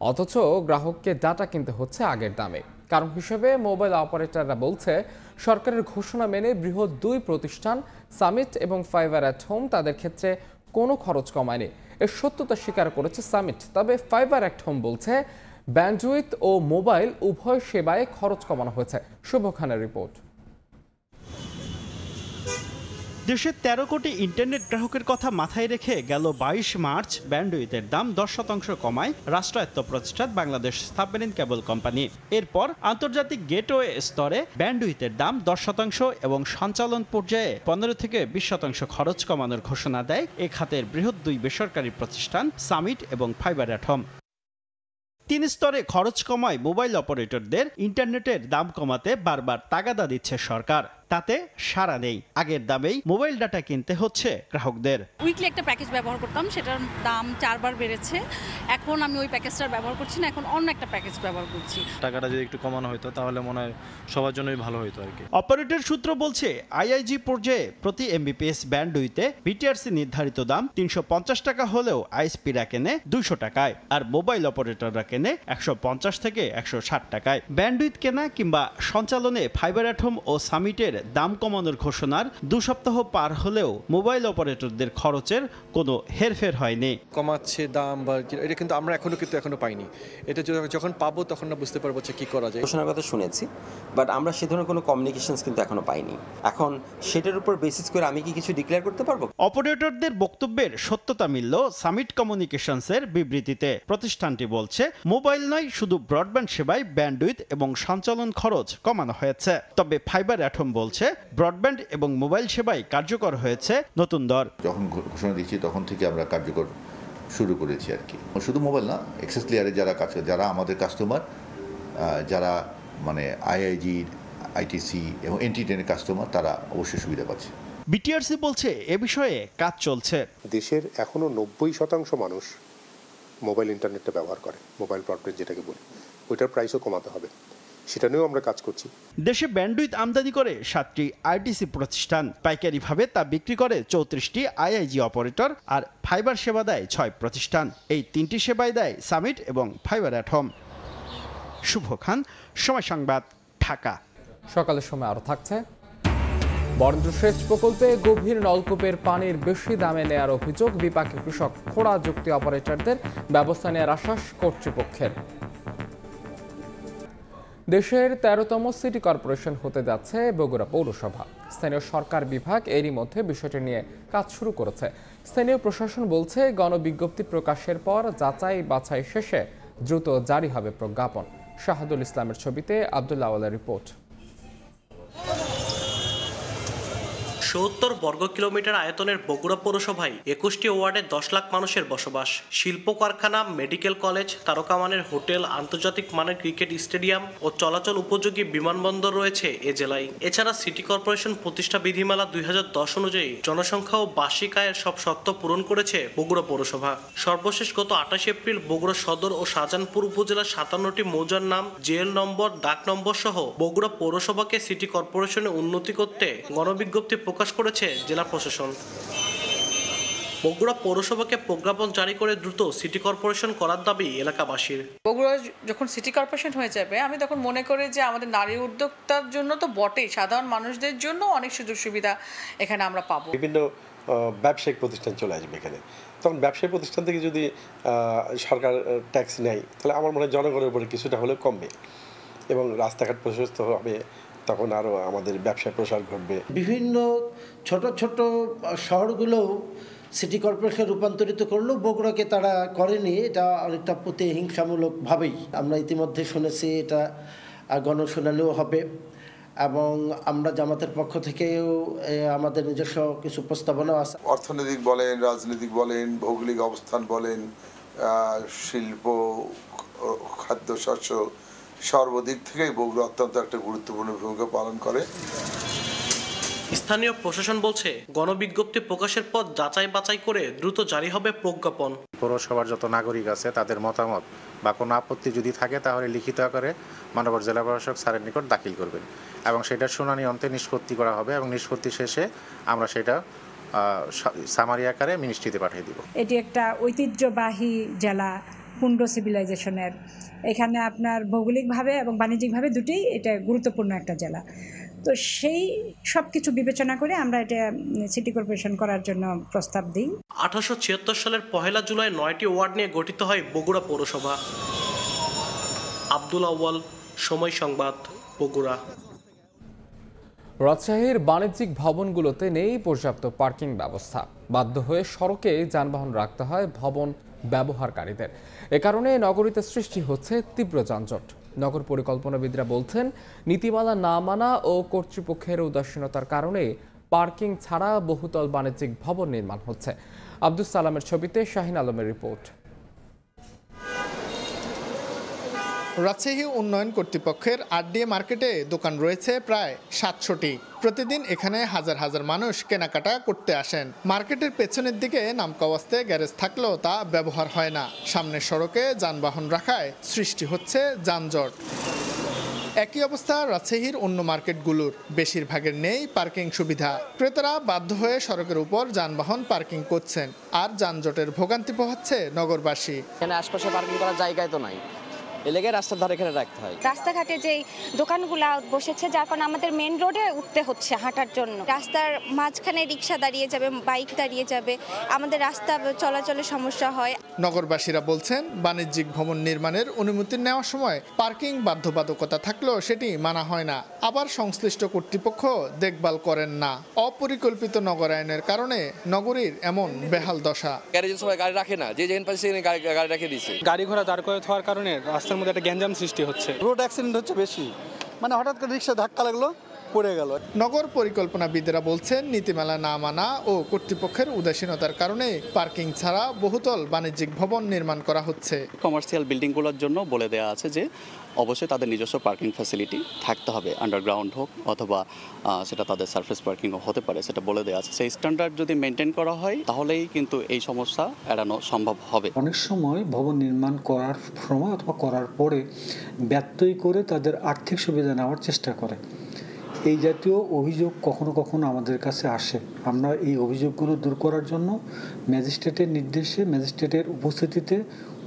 অথচ গ্রাহককে ডাটা কিনতে হচ্ছে আগের দামে। কারণ হিসেবে মোবাইল অপারেটররা বলছে সরকারের ঘোষণা মেনে বৃহৎ 2 প্রতিষ্ঠান সামিট এবং ফাইবার অ্যাট হোম তাদের ক্ষেত্রে কোনো খরচ কমায়নি। এর সত্যতা স্বীকার করেছে সামিট। তবে ফাইবার অ্যাট হোম বলছে ব্যান্ডউইথ ও মোবাইল উভয় সেবায় খরচ কমানো হয়েছে। শুভ খানের রিপোর্ট। দেশের 13 কোটি ইন্টারনেট গ্রাহকের কথা মাথায় রেখে গেল 22 মার্চ ব্যান্ডউইথের দাম 10% কমায় রাষ্ট্রায়ত্ত প্রতিষ্ঠান বাংলাদেশ সাবমেরিন কেবল কোম্পানি। এরপর আন্তর্জাতিক গেটওয়ে স্তরে ব্যান্ডউইথের দাম 10% এবং সঞ্চালন পর্যায়ে 15 থেকে 20% খরচ কমানোর ঘোষণা দেয় এ খাতের বৃহৎ 2 বেসরকারি প্রতিষ্ঠান সামিট এবং ফাইবার অ্যাট হোম। 3 স্তরে খরচ কমায় মোবাইল অপারেটরদের ইন্টারনেটের দাম কমাতে বারবার তাগাদা দিচ্ছে সরকার, তাতে সাড়া নেই। আগের দামেই মোবাইল ডাটা কিনতে হচ্ছে গ্রাহকদের। উইকলি একটা প্যাকেজ ব্যবহার করতাম, সেটার দাম 4 বার বেড়েছে। এখন আমি ওই প্যাকেজটা ব্যবহার করছি না, এখন অন্য একটা প্যাকেজ ব্যবহার করছি। টাকাটা যদি একটু কমানো হতো তাহলে মনে হয় সবার জন্যই ভালো হতো আর কি। অপারেটর সূত্র বলছে আইআইজি পর্যায়ে প্রতি এমবিপিএস ব্যান্ডউইথে বিটিআরসি নির্ধারিত দাম 350 টাকা হলেও আইএসপিরা কেনে 200 টাকায়, আর মোবাইল অপারেটররা কেনে 150 থেকে 160 টাকায়। ব্যান্ডউইথ কেনা কিংবা সঞ্চালনে ফাইবার অ্যাট হোম ও সামিটের দাম কমানোর ঘোষণার 2 সপ্তাহ পার হলেও মোবাইল অপারেটরদের খরচের কোনো হেরফের হয়নি। কমাচ্ছে দাম বা এটা কিন্তু আমরা এখনো পাইনি। এটা যখন পাবো তখন না বুঝতে পারবো যে কি করা যায়। ঘোষণার কথা শুনেছি, বাট আমরা সে ধরনের কোনো কমিউনিকেশনস কিন্তু এখনো পাইনি। এখন সেটার উপর বেসিস করে আমি কি কিছু ডিক্লেয়ার করতে পারবো? অপারেটরদের বক্তব্যের সত্যতা মিলল সামিট কমিউনিকেশনসের বিবৃতিতে। প্রতিষ্ঠানটি বলছে মোবাইল নয়, শুধু ব্রডব্যান্ড সেবায় ব্যান্ডউইথ এবং সঞ্চালন খরচ কমানো হয়েছে। তবে ফাইবার অ্যাটম বলছে ব্রডব্যান্ড এবং মোবাইল সেবায় কার্যকর হয়েছে নতুন দর। যখন ঘোষণা দিচ্ছি তখন থেকে আমরা কার্যকর শুরু করেছি আর কি। শুধু মোবাইল না, এক্সেস লেয়ারে যারা আমাদের কাস্টমার, যারা মানে আইআইজি, আইটিসি এবং এনটিটেনের কাস্টমার, তারা অবশ্যই সুবিধা পাচ্ছে। বিটিআরসি বলছে এ বিষয়ে কাজ চলছে। দেশের এখনো 90% মানুষ মোবাইল ইন্টারনেটটা ব্যবহার করে, মোবাইল ব্রডব্যান্ড যেটাকে বলি, ওইটার প্রাইসও কমাতে হবে, সেটা নিয়েও আমরা কাজ করছি। দেশে ব্যান্ডউইথ আমদানি করে 7টি আইটিসি প্রতিষ্ঠান, পাইকারিভাবে তা বিক্রি করে 34টি আইআইজি অপারেটর, আর ফাইবার সেবা দেয় 6 প্রতিষ্ঠান। এই 3টি সেবাই দেয় সামিট এবং ফাইবার অ্যাটম। শুভ খান, সময় সংবাদ, ঢাকা। সকালের সময় আরও থাকছে। বরেন্দ্র সেচ প্রকল্পে গভীর নলকূপের পানির বেশি দামে নেয়ার অভিযোগ, বিপাকে কৃষক, খোড়া যুক্তি অপারেটরদের ব্যবস্থা নেওয়ার আশ্বাস কর্তৃপক্ষের। দেশের 13তম সিটি কর্পোরেশন হতে যাচ্ছে বগুড়া পৌরসভা। স্থানীয় সরকার বিভাগ এরই মধ্যে বিষয়টি নিয়ে কাজ শুরু করেছে। স্থানীয় প্রশাসন বলছে গণবিজ্ঞপ্তি প্রকাশের পর যাচাই বাছাই শেষে দ্রুত জারি হবে প্রজ্ঞাপন। শাহাদুল ইসলামের ছবিতে আব্দুল্লাহ আওয়ালের রিপোর্ট। ৭০ বর্গ কিলোমিটার আয়তনের বগুড়া পৌরসভায় 21টি ওয়ার্ডে 10 লাখ মানুষের বসবাস। শিল্প কারখানা, মেডিকেল কলেজ, তারকামানের হোটেল, আন্তর্জাতিক মানের ক্রিকেট স্টেডিয়াম ও চলাচল উপযোগী বিমানবন্দর রয়েছে এ জেলায়। এছাড়া সিটি কর্পোরেশন প্রতিষ্ঠা বিধিমালা 2010 অনুযায়ী জনসংখ্যা ও বার্ষিক আয়ের সব শর্ত পূরণ করেছে বগুড়া পৌরসভা। সর্বশেষ গত 28 এপ্রিল বগুড়া সদর ও শাহজাহানপুর উপজেলার 57টি মৌজার নাম, জেএল নম্বর, ডাক নম্বর সহ বগুড়া পৌরসভাকে সিটি কর্পোরেশনে উন্নতি করতে গণবিজ্ঞপ্তি প্রকাশ করেছে জেলা প্রশাসন। বগুড়া পৌরসভাকে প্রজ্ঞাপন জারি করে দ্রুত সিটি কর্পোরেশন করার দাবি এলাকাবাসীর। বগুড়া যখন সিটি কর্পোরেশন হয়ে যাবে, আমি তখন মনে করি যে আমাদের নারী উদ্যোক্তার জন্য তো বটেই, সাধারণ মানুষদের জন্য অনেক সুযোগ সুবিধা এখানে আমরা পাবো। বিভিন্ন ব্যবসায়িক প্রতিষ্ঠান চলে আসবে এখানে। তখন ব্যবসায়িক প্রতিষ্ঠান থেকে যদি সরকার ট্যাক্স নেয়, তাহলে আমার মনে হয় জনগণের উপরে কিছুটা হলেও কমবে এবং রাস্তাঘাট প্রশস্ত হবে, তখন আরও আমাদের ব্যবসায় প্রসার ঘটবে। বিভিন্ন ছোট ছোট শহরগুলোও সিটি কর্পোরেশন রূপান্তরিত করলেও বগুড়াকে তারা করেনি। এটা অনেকটা প্রতিহিংসামূলকভাবেই আমরা ইতিমধ্যে শুনেছি, এটা গণশুনানিও হবে এবং আমরা জামাতের পক্ষ থেকেও আমাদের নিজস্ব কিছু প্রস্তাবনাও আছে। অর্থনৈতিক বলেন, রাজনৈতিক বলেন, ভৌগোলিক অবস্থান বলেন, শিল্প, খাদ্যশস্য, সর্বদিক থেকেই বগুড়া অত্যন্ত একটা গুরুত্বপূর্ণ ভূমিকা পালন করে। স্থানীয় প্রশাসন বলছে গণবিজ্ঞপ্তি প্রকাশের পর যাচাই বাছাই করে দ্রুত জারি হবে প্রজ্ঞাপন। পৌরসভার যত নাগরিক আছে তাদের মতামত বা কোনো আপত্তি যদি থাকে তাহলে লিখিত আকারে মাননীয় জেলা প্রশাসক স্যারের নিকট দাখিল করবেন এবং সেটার শুনানি অন্তে নিষ্পত্তি করা হবে এবং নিষ্পত্তি শেষে আমরা সেটা সামারি আকারে মিনিস্ট্রিতে পাঠিয়ে দিব। এটি একটা ঐতিহ্যবাহী জেলা, কুণ্ড সিভিলাইজেশনের। এখানে আপনার ভৌগোলিকভাবে এবং বাণিজ্যিকভাবে দুটোই এটা গুরুত্বপূর্ণ একটা জেলা। তো সেই সব কিছু বিবেচনা করে আমরা এটা সিটি কর্পোরেশন করার জন্য প্রস্তাব দিই। 1876 সালের 1 জুলাই 9টি ওয়ার্ড নিয়ে গঠিত হয় বগুড়া পৌরসভা। আব্দুল আউয়াল, সময় সংবাদ, বগুড়া। রাজশাহীর বাণিজ্যিক ভবনগুলোতে নেই পর্যাপ্ত পার্কিং ব্যবস্থা। বাধ্য হয়ে সড়কে যানবাহন রাখতে হয় ভবন ব্যবহারকারীদের। এ কারণে নগরীতে সৃষ্টি হচ্ছে তীব্র যানজট। নগর পরিকল্পনাবিদরা বলছেন, নীতিমালা না মানা ও কর্তৃপক্ষের উদাসীনতার কারণে পার্কিং ছাড়া বহুতল বাণিজ্যিক ভবন নির্মাণ হচ্ছে। আব্দুস সালামের ছবিতে শাহিন আলমের রিপোর্ট। রাজশাহী উন্নয়ন কর্তৃপক্ষের আরডিএ মার্কেটে দোকান রয়েছে প্রায় 700টি। প্রতিদিন এখানে হাজার হাজার মানুষ কেনাকাটা করতে আসেন। মার্কেটের পেছনের দিকে নামকাওয়াস্তে গ্যারেজ থাকলেও তা ব্যবহার হয় না। সামনের সড়কে যানবাহন রাখায় সৃষ্টি হচ্ছে যানজট। একই অবস্থা রাজশাহীর অন্য মার্কেটগুলোর। বেশিরভাগের নেই পার্কিং সুবিধা। ক্রেতারা বাধ্য হয়ে সড়কের উপর যানবাহন পার্কিং করছেন, আর যানজটের ভোগান্তি পোহাচ্ছে নগরবাসী। এখানে আশপাশে পার্কিং করার জায়গায় তো নাই, এলাকায় রাস্তার ধারে এখানে রাখতে হয়। রাস্তাঘাটে যেই দোকানগুলো বসেছে যার কারণে আমাদের মেন রোডে উঠতে হচ্ছে হাঁটার জন্য। রাস্তার মাঝখানে রিক্সা দাঁড়িয়ে যাবে, বাইক দাঁড়িয়ে যাবে, আমাদের রাস্তা চলাচলের সমস্যা হয়। নগরবাসীরা বলছেন বাণিজ্যিক ভবন নির্মাণের অনুমতি নেওয়ার সময় পার্কিং বাধ্যবাধকতা থাকলেও সেটি মানা হয় না, আবার সংশ্লিষ্ট কর্তৃপক্ষ দেখভাল করেন না। অপরিকল্পিত নগরায়নের কারণে নগরীর এমন বেহাল দশা। গ্যারেজের সবাই গাড়ি রাখে না, যে যেখানে পাচ্ছে সেখানে গাড়ি রেখে দিচ্ছে। গাড়ি ঘোড়া দাঁড় করে থাকার কারণে রাস্তার মধ্যে একটা গ্যাঞ্জাম সৃষ্টি হচ্ছে। রোড অ্যাক্সিডেন্ট হচ্ছে বেশি, মানে হঠাৎ করে রিক্সা ধাক্কা লাগলো, পড়ে গেল। নগর পরিকল্পনাবিদরা বলছেন নীতিমালা না মানা ও কর্তৃপক্ষের উদাসীনতার কারণে পার্কিং ছাড়া বহুতল বাণিজ্যিক ভবন নির্মাণ করা হচ্ছে। কমার্শিয়াল বিল্ডিংগুলোর জন্য বলে দেওয়া আছে যে অবশ্যই তাদের নিজস্ব পার্কিং ফ্যাসিলিটি থাকতে হবে, আন্ডারগ্রাউন্ড হোক অথবা সেটা তাদের সারফেস পার্কিংও হতে পারে, সেটা বলে দেওয়া আছে। সেই স্ট্যান্ডার্ড যদি মেনটেন করা হয় তাহলেই কিন্তু এই সমস্যা এড়ানো সম্ভব হবে। অনেক সময় ভবন নির্মাণ করার সময় অথবা করার পরে ব্যত্যয় করে তাদের আর্থিক সুবিধা নেওয়ার চেষ্টা করে। এই জাতীয় অভিযোগ কখনো কখনো আমাদের কাছে আসে। আমরা এই অভিযোগগুলো দূর করার জন্য ম্যাজিস্ট্রেটের নির্দেশে, ম্যাজিস্ট্রেটের উপস্থিতিতে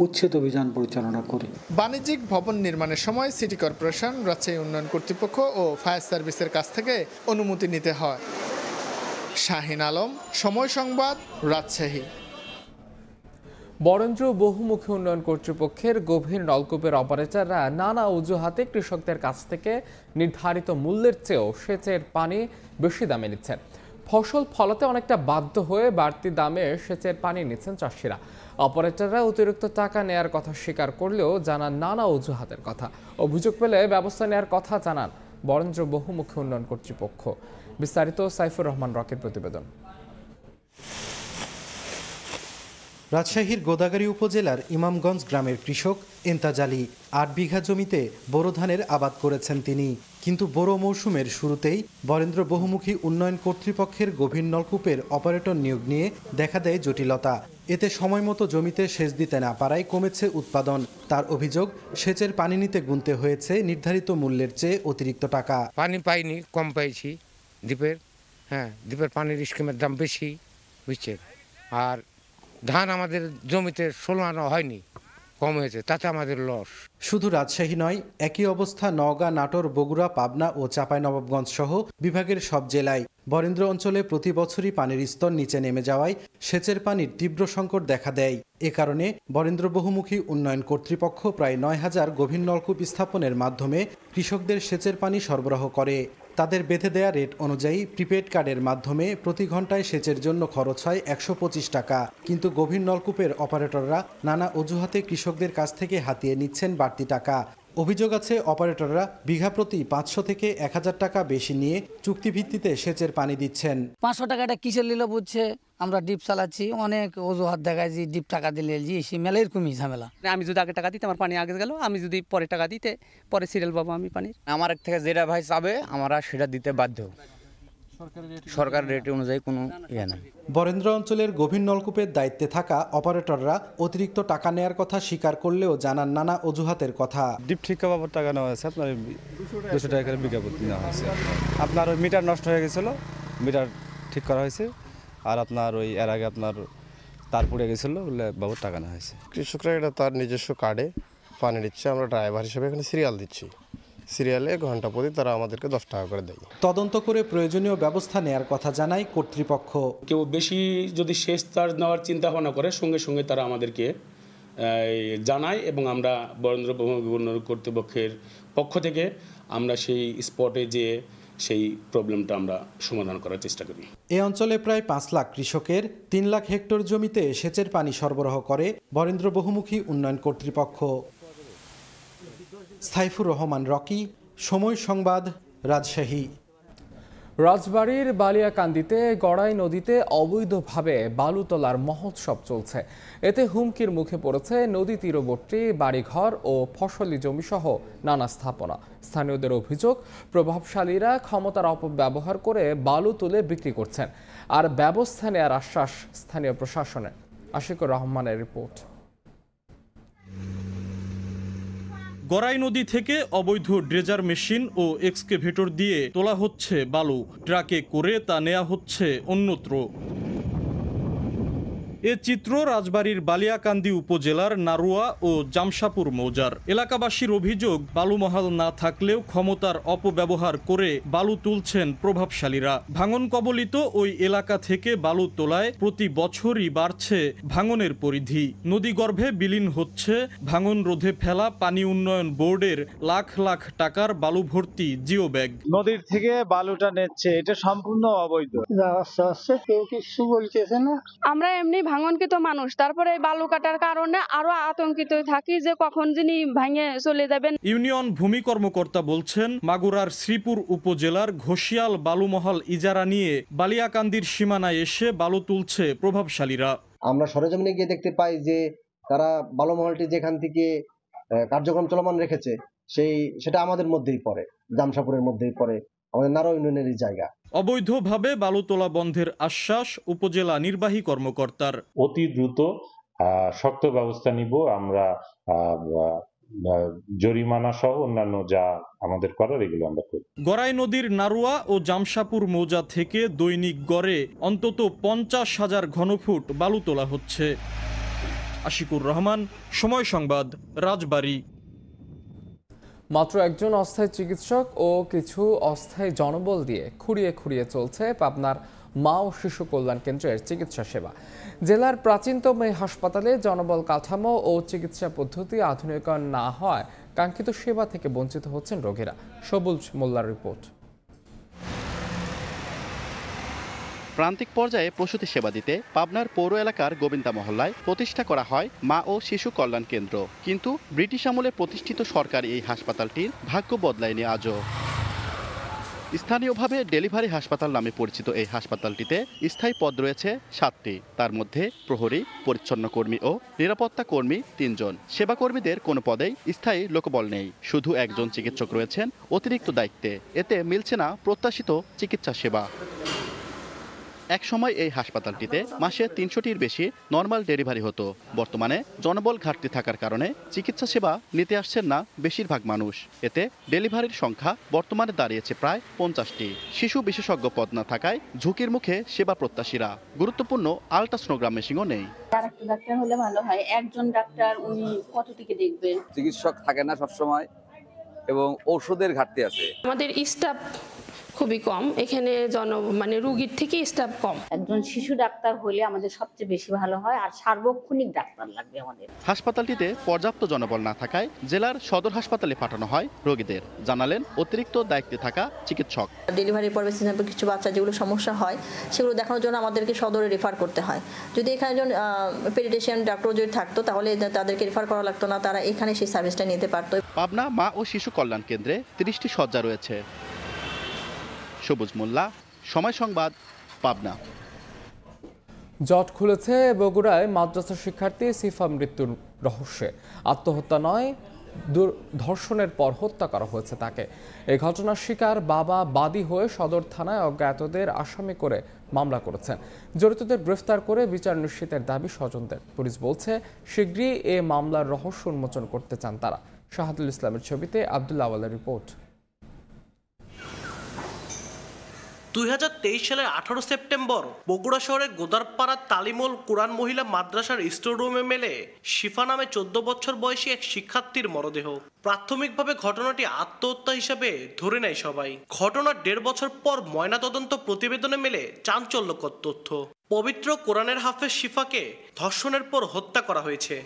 উচ্ছেদ অভিযান পরিচালনা করি। বাণিজ্যিক ভবন নির্মাণের সময় সিটি কর্পোরেশন, রাজশাহী উন্নয়ন কর্তৃপক্ষ ও ফায়ার সার্ভিসের কাছ থেকে অনুমতি নিতে হয়। শাহিন আলম, সময় সংবাদ, রাজশাহী। বরেন্দ্র বহুমুখী উন্নয়ন কর্তৃপক্ষের গভীর নলকূপের অপারেটররা নানা অজুহাতে কৃষকদের কাছ থেকে নির্ধারিত মূল্যের চেয়েও সেচের পানি বেশি দামে নিচ্ছেন। ফসল ফলাতে অনেকটা বাধ্য হয়ে বাড়তি দামে সেচের পানি নিচ্ছেন চাষিরা। অপারেটররা অতিরিক্ত টাকা নেয়ার কথা স্বীকার করলেও জানান নানা অজুহাতের কথা। অভিযোগ পেলে ব্যবস্থা নেয়ার কথা জানান বরেন্দ্র বহুমুখী উন্নয়ন কর্তৃপক্ষ। বিস্তারিত সাইফুর রহমান রকির প্রতিবেদন। রাজশাহীর গোদাগাড়ী উপজেলার ইমামগঞ্জ গ্রামের কৃষক এন্তাজ আলী ৮ বিঘা জমিতে বোরো ধানের আবাদ করেছেন তিনি। কিন্তু বোরো মৌসুমের শুরুতেই বরেন্দ্র বহুমুখী উন্নয়ন কর্তৃপক্ষের গভীর নলকূপের অপারেটর নিয়োগ নিয়ে দেখা দেয় জটিলতা। এতে সময়মতো জমিতে সেচ দিতে না পারায় কমেছে উৎপাদন। তার অভিযোগ, সেচের পানি নিতে গুনতে হয়েছে নির্ধারিত মূল্যের চেয়ে অতিরিক্ত টাকা। পানি পাইনি, কম পাইছি দ্বীপের। দ্বীপের পানির স্কিমের দাম বেশি, বুঝছেন। আর ধান আমাদের জমিতে ফলানো হয়নি, কম হয়েছে, তাতে আমাদের লস। শুধু রাজশাহী নয়, একই অবস্থা নওগাঁ, নাটোর, বগুড়া, পাবনা ও চাঁপাইনবাবগঞ্জ সহ বিভাগের সব জেলায়। বরেন্দ্র অঞ্চলে প্রতি বছরই পানির স্তর নিচে নেমে যাওয়ায় সেচের পানির তীব্র সংকট দেখা দেয়। এ কারণে বরেন্দ্র বহুমুখী উন্নয়ন কর্তৃপক্ষ প্রায় ৯,০০০ গভীর নলকূপ স্থাপনের মাধ্যমে কৃষকদের সেচের পানি সরবরাহ করে। তাদের বেঁধে দেয়া রেট অনুযায়ী প্রিপেড কার্ডের মাধ্যমে প্রতি ঘন্টায় সেচের জন্য খরচ হয় ১২৫ টাকা। কিন্তু গভীর নলকূপের অপারেটররা নানা অজুহাতে কৃষকদের কাছ থেকে হাতিয়ে নিচ্ছেন বাড়তি টাকা। অভিযোগ আছে, অপারেটররা বিঘা প্রতি ৫০০ থেকে ১,০০০ টাকা বেশি নিয়ে চুক্তিভিত্তিতে সেচের পানি দিচ্ছেন। ৫০০ টাকাটা কিসের নিল বুঝছে, আমরা ডিপ চালাচ্ছি, অনেক অজুহাত দেখায় যে ডিপ টাকা দিলে মেলা এরকমই ঝামেলা। আমি যদি আগে টাকা দিতে আমার পানি আগে গেল, আমি যদি পরে টাকা দিতে পরে সিরিয়াল পাবো আমি পানির। আমার থেকে যেটা ভাই চাবে আমরা সেটা দিতে বাধ্য, সরকার রেট অনুযায়ী কোনো ইয়ে নাই। বরেন্দ্র অঞ্চলের গভীর নলকূপের দায়িত্বে থাকা অপারেটররা অতিরিক্ত টাকা নেয়ার কথা স্বীকার করলেও জানান নানা অজুহাতের কথা। ডিপ ঠিক বাবদ টাকা নেওয়া হয়েছে, আপনার 200 টাকা করে বিঘা প্রতি নেওয়া হয়েছে। আপনার ওই মিটার নষ্ট হয়ে গেছিলো, মিটার ঠিক করা হয়েছে। আর আপনার ওই এর আগে আপনার তার পুড়ে গেছিলো বলে বাবদ টাকা নেওয়া হয়েছে। কৃষকরা এটা তার নিজস্ব কার্ডে পানি দিচ্ছে, আমরা ড্রাইভার হিসেবে এখানে সিরিয়াল দিচ্ছি। সিরিয়ালে ঘন্টা প্রতি তারা আমাদেরকে 10 টাকা করে দেয়। তদন্ত করে প্রয়োজনীয় ব্যবস্থা নেয়ার কথা জানায় কর্তৃপক্ষ। কেউ বেশি যদি সেচ চার্জ নেওয়ার চিন্তা ভাবনা করে সঙ্গে সঙ্গে তারা আমাদেরকে জানায় এবং আমরা বরেন্দ্র বহুমুখী উন্নয়ন কর্তৃপক্ষের পক্ষ থেকে আমরা সেই স্পটে যেয়ে সেই প্রবলেমটা আমরা সমাধান করার চেষ্টা করি। এই অঞ্চলে প্রায় ৫ লাখ কৃষকের ৩ লাখ হেক্টর জমিতে সেচের পানি সরবরাহ করে বরেন্দ্র বহুমুখী উন্নয়ন কর্তৃপক্ষ। সাইফুর রহমান রকি, সময় সংবাদ, রাজশাহী। রাজবাড়ীর বালিয়াকান্দিতে গড়াই নদীতে অবৈধভাবে বালু তোলার মহোৎসব চলছে। এতে হুমকির মুখে পড়েছে নদী তীরবর্তী বাড়িঘর ও ফসলি জমিসহ নানা স্থাপনা। স্থানীয়দের অভিযোগ, প্রভাবশালীরা ক্ষমতার অপব্যবহার করে বালু তুলে বিক্রি করছেন। আর ব্যবস্থা নেওয়ার আশ্বাস স্থানীয় প্রশাসনের। আশিকুর রহমানের রিপোর্ট। গড়াই নদী থেকে অবৈধ ড্রেজার মেশিন ও এক্সকেভেটর দিয়ে তোলা হচ্ছে বালু, ট্রাকে করে তা নেওয়া হচ্ছে অন্যত্র। এ চিত্র রাজবাড়ীর বালিয়াকান্দি উপজেলার নারুয়া ও জামশাপুর মৌজার। এলাকাবাসীর অভিযোগ, বালুমহাল না থাকলেও ক্ষমতার অপব্যবহার করে বালু তুলছেন প্রভাবশালীরা। ভাঙন কবলিত ওই এলাকা থেকে বালু তোলায় প্রতি বছরই বাড়ছে ভাঙনের পরিধি। নদীগর্ভে বিলীন হচ্ছে ভাঙন রোধে ফেলা পানি উন্নয়ন বোর্ডের লাখ লাখ টাকার বালু ভর্তি জিও ব্যাগ। নদীর থেকে বালুটা নিচ্ছে, এটা সম্পূর্ণ অবৈধ। কেউ কিছু বলতেছে না। আমরা এমনি ভাঙনকৃত মানুষ, তারপরে বালু কাটার কারণে আরো আতঙ্কিত থাকি যে কখন যিনি ভাঙে চলে যাবেন। ইউনিয়ন ভূমি কর্মকর্তা বলছেন, মাগুরার শ্রীপুর উপজেলার ঘোষিয়াল বালুমহাল ইজারা নিয়ে বালিয়াকান্দির সীমানায় এসে বালু তুলছে প্রভাবশালীরা। আমরা সরেজমিনে গিয়ে দেখতে পাই যে তারা বালুমহলটি যেখান থেকে কার্যক্রম চলমান রেখেছে সেটা আমাদের মধ্যেই পড়ে, জামশাপুরের মধ্যেই পড়ে, আমাদের নারো ইউনিয়নেরই জায়গা। অবৈধভাবে বালু তোলা বন্ধের আশ্বাস উপজেলা নির্বাহী কর্মকর্তার। অতি দ্রুত শক্ত ব্যবস্থা নিব আমরা, জরিমানা সহ অন্যান্য যা আমাদের করার এগুলো আমরা করি। গড়াই নদীর নারুয়া ও জামশাপুর মৌজা থেকে দৈনিক গড়ে অন্তত 50,000 ঘনফুট বালু তোলা হচ্ছে। আশিকুর রহমান, সময় সংবাদ, রাজবাড়ী। মাত্র একজন অস্থায়ী চিকিৎসক ও কিছু অস্থায়ী জনবল দিয়ে খুঁড়িয়ে খুঁড়িয়ে চলছে পাবনার মা ও শিশু কল্যাণ কেন্দ্রের চিকিৎসা সেবা। জেলার প্রাচীনতম এই হাসপাতালে জনবল কাঠামো ও চিকিৎসা পদ্ধতি আধুনিকায়ন না হয় কাঙ্ক্ষিত সেবা থেকে বঞ্চিত হচ্ছেন রোগীরা। সবুজ মোল্লার রিপোর্ট। প্রান্তিক পর্যায়ে প্রসূতি সেবা দিতে পাবনার পৌর এলাকার গোবিন্দা মহল্লায় প্রতিষ্ঠা করা হয় মা ও শিশু কল্যাণ কেন্দ্র। কিন্তু ব্রিটিশ আমলে প্রতিষ্ঠিত সরকারি এই হাসপাতালটির ভাগ্য বদলায়নি আজও। স্থানীয়ভাবে ডেলিভারি হাসপাতাল নামে পরিচিত এই হাসপাতালটিতে স্থায়ী পদ রয়েছে 7টি। তার মধ্যে প্রহরী, পরিচ্ছন্ন কর্মী ও নিরাপত্তা কর্মী 3 জন। সেবাকর্মীদের কোনো পদেই স্থায়ী লোকবল নেই, শুধু একজন চিকিৎসক রয়েছেন অতিরিক্ত দায়িত্বে। এতে মিলছে না প্রত্যাশিত চিকিৎসা সেবা। এক সময় এই হাসপাতালটিতে মাসে 300টির বেশি নর্মাল ডেলিভারি হতো। বর্তমানে জনবল ঘাটতি থাকার কারণে চিকিৎসা সেবা নিতে আসছেন না বেশিরভাগ মানুষ। এতে ডেলিভারির সংখ্যা বর্তমানে দাঁড়িয়েছে প্রায় 50টি। শিশু বিশেষজ্ঞ পদ না থাকায় ঝুঁকির মুখে সেবা প্রত্যাশীরা। গুরুত্বপূর্ণ আল্ট্রাসোনোগ্রাম মেশিনও নেই। আরেকটা ডাক্তার হলে ভালো হয়। একজন ডাক্তার উনি কতটিকে দেখবে? চিকিৎসক থাকে না সবসময় এবং ঔষধের ঘাটতি আছে। আমাদের স্টাফ খুবই কম এখানে, রোগীর থেকে স্টাফ কম। একজন শিশু ডাক্তার হলে আমাদের সবচেয়ে বেশি ভালো হয়, আর সার্বক্ষণিক ডাক্তার লাগবে আমাদের। হাসপাতালটিতে পর্যাপ্ত জনবল না থাকায় জেলার সদর হাসপাতালে পাঠানো হয় রোগীদের, জানালেন অতিরিক্ত দায়িত্বে থাকা চিকিৎসক। ডেলিভারির পর কিছু বাচ্চা যেগুলো সমস্যা হয় সেগুলো দেখানোর জন্য আমাদেরকে সদরে রেফার করতে হয়। যদি এখানে একজন পেডিয়াট্রিশিয়ান ডাক্তার যদি থাকতো তাহলে তাদেরকে রেফার করা লাগতো না, তারা এখানে সেই সার্ভিসটা নিতে পারতো। পাবনা মা ও শিশু কল্যাণ কেন্দ্রে 30টি শয্যা রয়েছে। সবুজ মোল্লা, সময় সংবাদ, পাবনা। জট খুলেছে বগুড়ায় মাদ্রাসা শিক্ষার্থী সিফা মৃত্যুর রহস্যে। আত্মহত্যা নয়, ধর্ষণের পর হত্যা করা হয়েছে তাকে। এই ঘটনার শিকার বাবা বাদী হয়ে সদর থানায় অজ্ঞাতদের আসামি করে মামলা করেছেন। জড়িতদের গ্রেফতার করে বিচার নিশ্চিতের দাবি স্বজনদের। পুলিশ বলছে শীঘ্রই এ মামলার রহস্য উন্মোচন করতে চান তারা। শাহাদুল ইসলামের ছবিতে আব্দুল্লাহ আওয়ালের রিপোর্ট। 2023 সালের 18 সেপ্টেম্বর বগুড়া শহরের গোদারপাড়া তালিমুল কুরআন মহিলা মাদ্রাসার স্টোররুমে মেলে শিফা নামে 14 বছর বয়সী এক শিক্ষার্থীর মরদেহ। প্রাথমিকভাবে ঘটনাটি আত্মহত্যা হিসেবে ধরে নেয় সবাই। ঘটনার 1.5 বছর পর ময়নাতদন্ত প্রতিবেদনে মেলে চাঞ্চল্যকর তথ্য। পবিত্র কোরআনের হাফেজ শিফাকে ধর্ষণের পর হত্যা করা হয়েছে।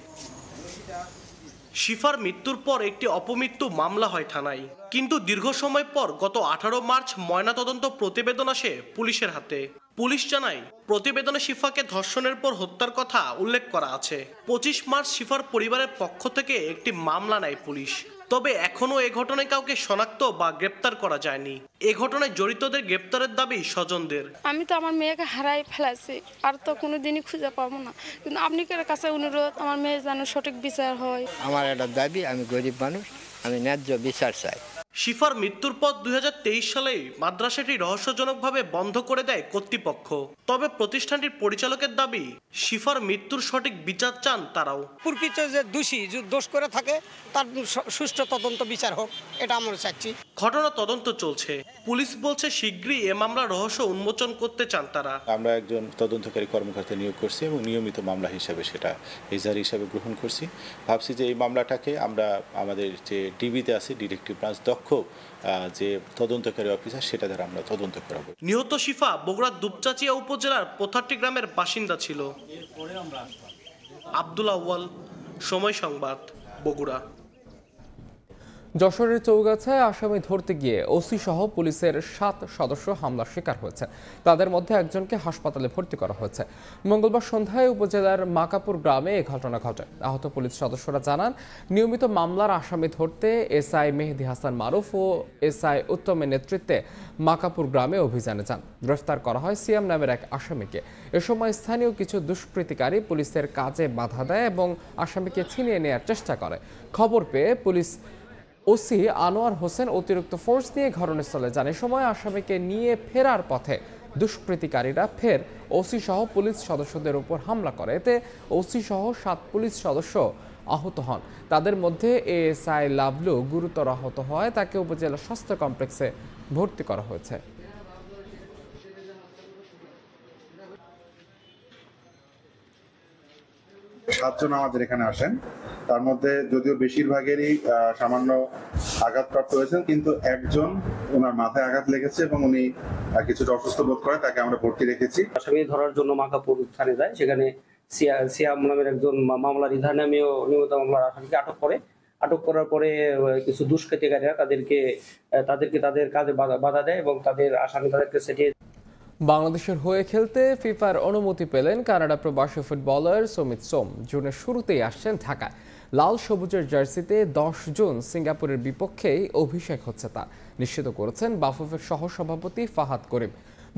শিফার মৃত্যুর পর একটি অপমৃত্যু মামলা হয় থানায়, কিন্তু দীর্ঘ সময় পর গত 18 মার্চ ময়নাতদন্ত প্রতিবেদন আসে পুলিশের হাতে। পুলিশ জানায় প্রতিবেদনে শিফাকে ধর্ষণের পর হত্যার কথা উল্লেখ করা আছে। 25 মার্চ শিফার পরিবারের পক্ষ থেকে একটি মামলা নেয় পুলিশ। তবে এখনো এ ঘটনায় কাউকে শনাক্ত বা গ্রেপ্তার করা যায়নি। এ ঘটনায় জড়িতদের গ্রেপ্তারের দাবি স্বজনদের। আমি তো আমার মেয়েকে হারাই ফেলেছি, আর তো কোনোদিনই খুঁজে পাবো না, কিন্তু আপনাদের কাছে অনুরোধ আমার মেয়ের যেন সঠিক বিচার হয়। আমার একটা দাবি, আমি গরিব মানুষ, আমি ন্যায্য বিচার চাই। শিফার মৃত্যুর পর 2023 সালেই মাদ্রাসাটি রহস্যজনকভাবে বন্ধ করে দেয় কর্তৃপক্ষ। তবে প্রতিষ্ঠানটির পরিচালকের দাবি, শিফার মৃত্যুর সঠিক বিচার চান তারাও। প্রকৃত যে দোষী দোষ করে থাকে তার সুষ্ঠু তদন্ত বিচার হোক, এটা আমরা চাচ্ছি। ঘটনা তদন্ত চলছে, পুলিশ বলছে শীঘ্রই এ মামলার রহস্য উন্মোচন করতে চান তারা। আমরা একজন তদন্তকারী কর্মকর্তা নিয়োগ করছি এবং নিয়মিত মামলা হিসাবে সেটা এজাহার হিসাবে গ্রহণ করছি। ভাবছি যে এই মামলাটাকে আমরা আমাদের যে ডিবিতে আছে, ডিটেকটিভ ব্রাঞ্চ দক্ষ যে তদন্তকারী অফিসার, সেটা দ্বারা আমরা তদন্ত করাবো। নিহত শিফা বগুড়ার দুপচাচিয়া উপজেলার পোথারটি গ্রামের বাসিন্দা ছিল। আব্দুল আউয়াল, সময় সংবাদ, বগুড়া। যশোরের চৌগাছায় আসামি ধরতে গিয়ে ওসি সহ পুলিশের 7 সদস্য হামলার শিকার হয়েছে। তাদের মধ্যে একজনকে হাসপাতালে ভর্তি করা হয়েছে। মঙ্গলবার সন্ধ্যায় উপজেলার মাকাপুর গ্রামে এ ঘটনা ঘটে। আহত পুলিশ সদস্যরা জানান, নিয়মিত মামলার আসামি ধরতে এসআই মেহেদি হাসান মারুফ ও এসআই উত্তমের নেতৃত্বে মাকাপুর গ্রামে অভিযানে যান। গ্রেফতার করা হয় সিয়াম নামের এক আসামিকে। এ সময় স্থানীয় কিছু দুষ্কৃতিকারী পুলিশের কাজে বাধা দেয় এবং আসামিকে ছিনিয়ে নেওয়ার চেষ্টা করে। খবর পেয়ে পুলিশ ওসি আনোয়ার হোসেন অতিরিক্ত ফোর্স নিয়ে ঘটনাস্থলে যান। এ সময় আসামিকে নিয়ে ফেরার পথে দুষ্কৃতিকারীরা ফের ওসি সহ পুলিশ সদস্যদের উপর হামলা করে। এতে ওসি সহ 7 পুলিশ সদস্য আহত হন। তাদের মধ্যে এএসআই লাভলু গুরুতর আহত হয়, তাকে উপজেলা স্বাস্থ্য কমপ্লেক্সে ভর্তি করা হয়েছে। 7 জন আমাদের এখানে আসেন, তার মধ্যে যদিও বেশিরভাগেরই সামান্য আঘাতপ্রাপ্ত হয়েছেন, কিন্তু একজন ওনার মাথায় আঘাত লেগেছে এবং উনি কিছুটা অসুস্থ বোধ করে, তাকে আমরা ভর্তি রেখেছি। আসামি ধরার জন্য মাকাপুর থানায় যায়, সেখানে সিয়াম নামের একজন মামলার ইধার নামীয় নিয়মিত মামলার আসামিকে আটক করে। আটক করার পরে কিছু দুষ্কৃতিকারীরা তাদেরকে তাদের কাজে বাধা দেয় এবং তাদেরকে সেটিয়ে। বাংলাদেশের হয়ে খেলতে ফিফার অনুমতি পেলেন কানাডা প্রবাসী ফুটবলার সমিত সোম। জুনের শুরুতেই আসছেন ঢাকায়। লাল সবুজের জার্সিতে 10 জুন সিঙ্গাপুরের বিপক্ষেই অভিষেক হচ্ছে তা নিশ্চিত করেছেন বাফুফের সহসভাপতি ফাহাদ করিম।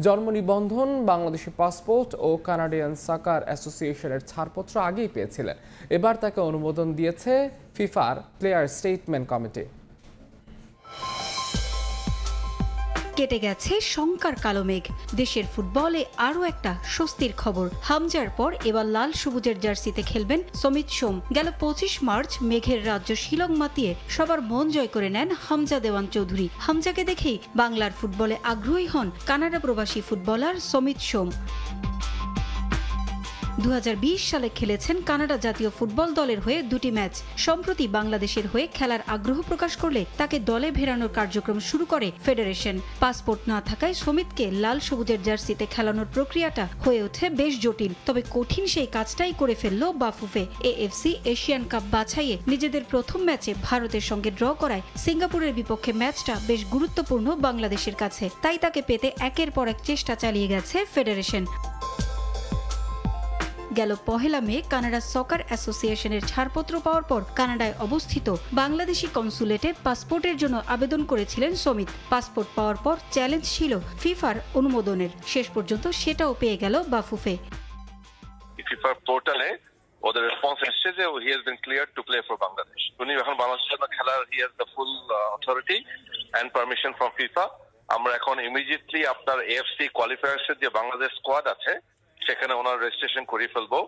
জন্ম নিবন্ধন, বাংলাদেশি পাসপোর্ট ও কানাডিয়ান সকার অ্যাসোসিয়েশনের ছাড়পত্র আগেই পেয়েছিলেন। এবার তাকে অনুমোদন দিয়েছে ফিফার প্লেয়ার স্টেটমেন্ট কমিটি। কেটে গেছে শঙ্কার কালো মেঘ। দেশের ফুটবলে আরও একটা স্বস্তির খবর। হামজার পর এবার লাল সবুজের জার্সিতে খেলবেন সমিত সোম। গেল 25 মার্চ মেঘের রাজ্য শিলং মাতিয়ে সবার মন জয় করে নেন হামজা দেওয়ান চৌধুরী। হামজাকে দেখেই বাংলার ফুটবলে আগ্রহী হন কানাডা প্রবাসী ফুটবলার সমিত সোম। 2020 সালে খেলেছেন কানাডা জাতীয় ফুটবল দলের হয়ে 2টি ম্যাচ। সম্প্রতি বাংলাদেশের হয়ে খেলার আগ্রহ প্রকাশ করলে তাকে দলে ফেরানোর কার্যক্রম শুরু করে ফেডারেশন। পাসপোর্ট না থাকায় সমিতকে লাল সবুজের জার্সিতে খেলানোর প্রক্রিয়াটা হয়ে ওঠে বেশ জটিল। তবে কঠিন সেই কাজটাই করে ফেলল বাফুফে। এএফসি এশিয়ান কাপ বাছাইয়ে নিজেদের প্রথম ম্যাচে ভারতের সঙ্গে ড্র করায় সিঙ্গাপুরের বিপক্ষে ম্যাচটা বেশ গুরুত্বপূর্ণ বাংলাদেশের কাছে। তাই তাকে পেতে একের পর এক চেষ্টা চালিয়ে গেছে ফেডারেশন। গেল 1 মে কানাডা সকার অ্যাসোসিয়েশনের ছাড়পত্র পাওয়ার পর কানাডায় অবস্থিত বাংলাদেশি কনসুলেটে পাসপোর্টের জন্য আবেদন করেছিলেন সমিত। পাসপোর্ট পাওয়ার পর চ্যালেঞ্জ ছিল ফিফার অনুমোদনের। শেষ পর্যন্ত সেটাও পেয়ে গেল বাফুফে। ফিফার পোর্টালে ওদের রেসপন্স এসেছে যে he has been cleared to play for Bangladesh. উনি এখন বাংলাদেশের জন্য খেলার he has the full authority and permission from FIFA. আমরা এখন ইমিডিয়েটলি আপনার এএফসি কোয়ালিফায়ার্সের যে বাংলাদেশ স্কোয়াড আছে সেখানে ওনার রেজিস্ট্রেশন করে ফেলবো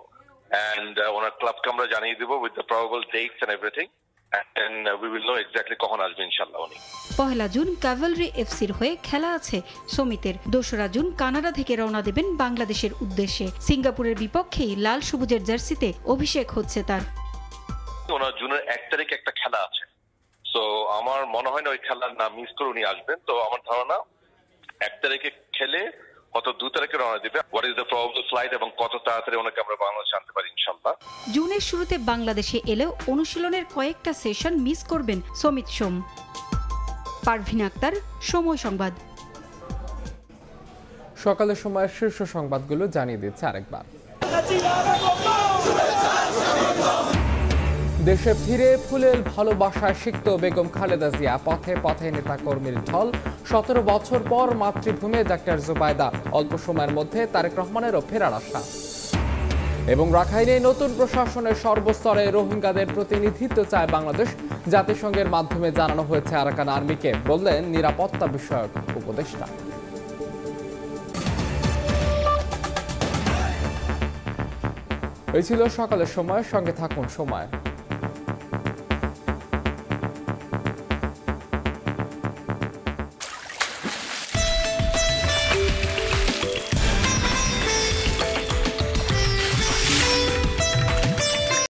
এন্ড ওনার ক্লাবকে আমরা জানিয়ে দিব with the probable dates and everything and we will know exactly কখন আসবে ইনশাআল্লাহ উনি। 1 জুন ক্যাভেলরি এফসির হয়ে খেলা আছে সমিতের। 2 জুন কানাডা থেকে রওনা দেবেন বাংলাদেশের উদ্দেশ্যে। সিঙ্গাপুরের বিপক্ষেই লাল সবুজের জার্সিতে অভিষেক হচ্ছে তার। ওনার জুনের 1 তারিখে একটা খেলা আছে, সো আমার মনে হয় না ওই খেলার না মিস করে উনি আসবেন। তো আমার ধারণা 1 তারিখে খেলে কত 2 তারিখে রওনা দিবে। What is the probable flight এবং কত তাড়াতাড়ি ওনাকে আমরা বাংলাদেশে আনতে পারি ইনশাআল্লাহ। জুনের শুরুতে বাংলাদেশে এলেও অনুশীলনের কয়েকটা সেশন মিস করবেন সমিত সোম। পারভিন আক্তার, সময় সংবাদ। সকালের সময়ের শীর্ষ সংবাদগুলো জানিয়ে দিচ্ছে আরেকবার। দেশে ফিরে ফুলের ভালোবাসায় সিক্ত বেগম খালেদা জিয়া। পথে পথে নেতা কর্মীর ঢল। 17 বছর পর মাতৃভূমে ডাক্তার জুবাইদা। অল্প সময়ের মধ্যে তারেক রহমানেরও ফেরার আশা। এবং রাখাইনে নতুন প্রশাসনের সর্বস্তরে রোহিঙ্গাদের প্রতিনিধিত্ব চায় বাংলাদেশ। জাতিসংঘের মাধ্যমে জানানো হয়েছে আরাকান আর্মিকে, বললেন নিরাপত্তা বিষয়ক উপদেষ্টা। এই ছিল সকালের সময়, সঙ্গে থাকুন সময়।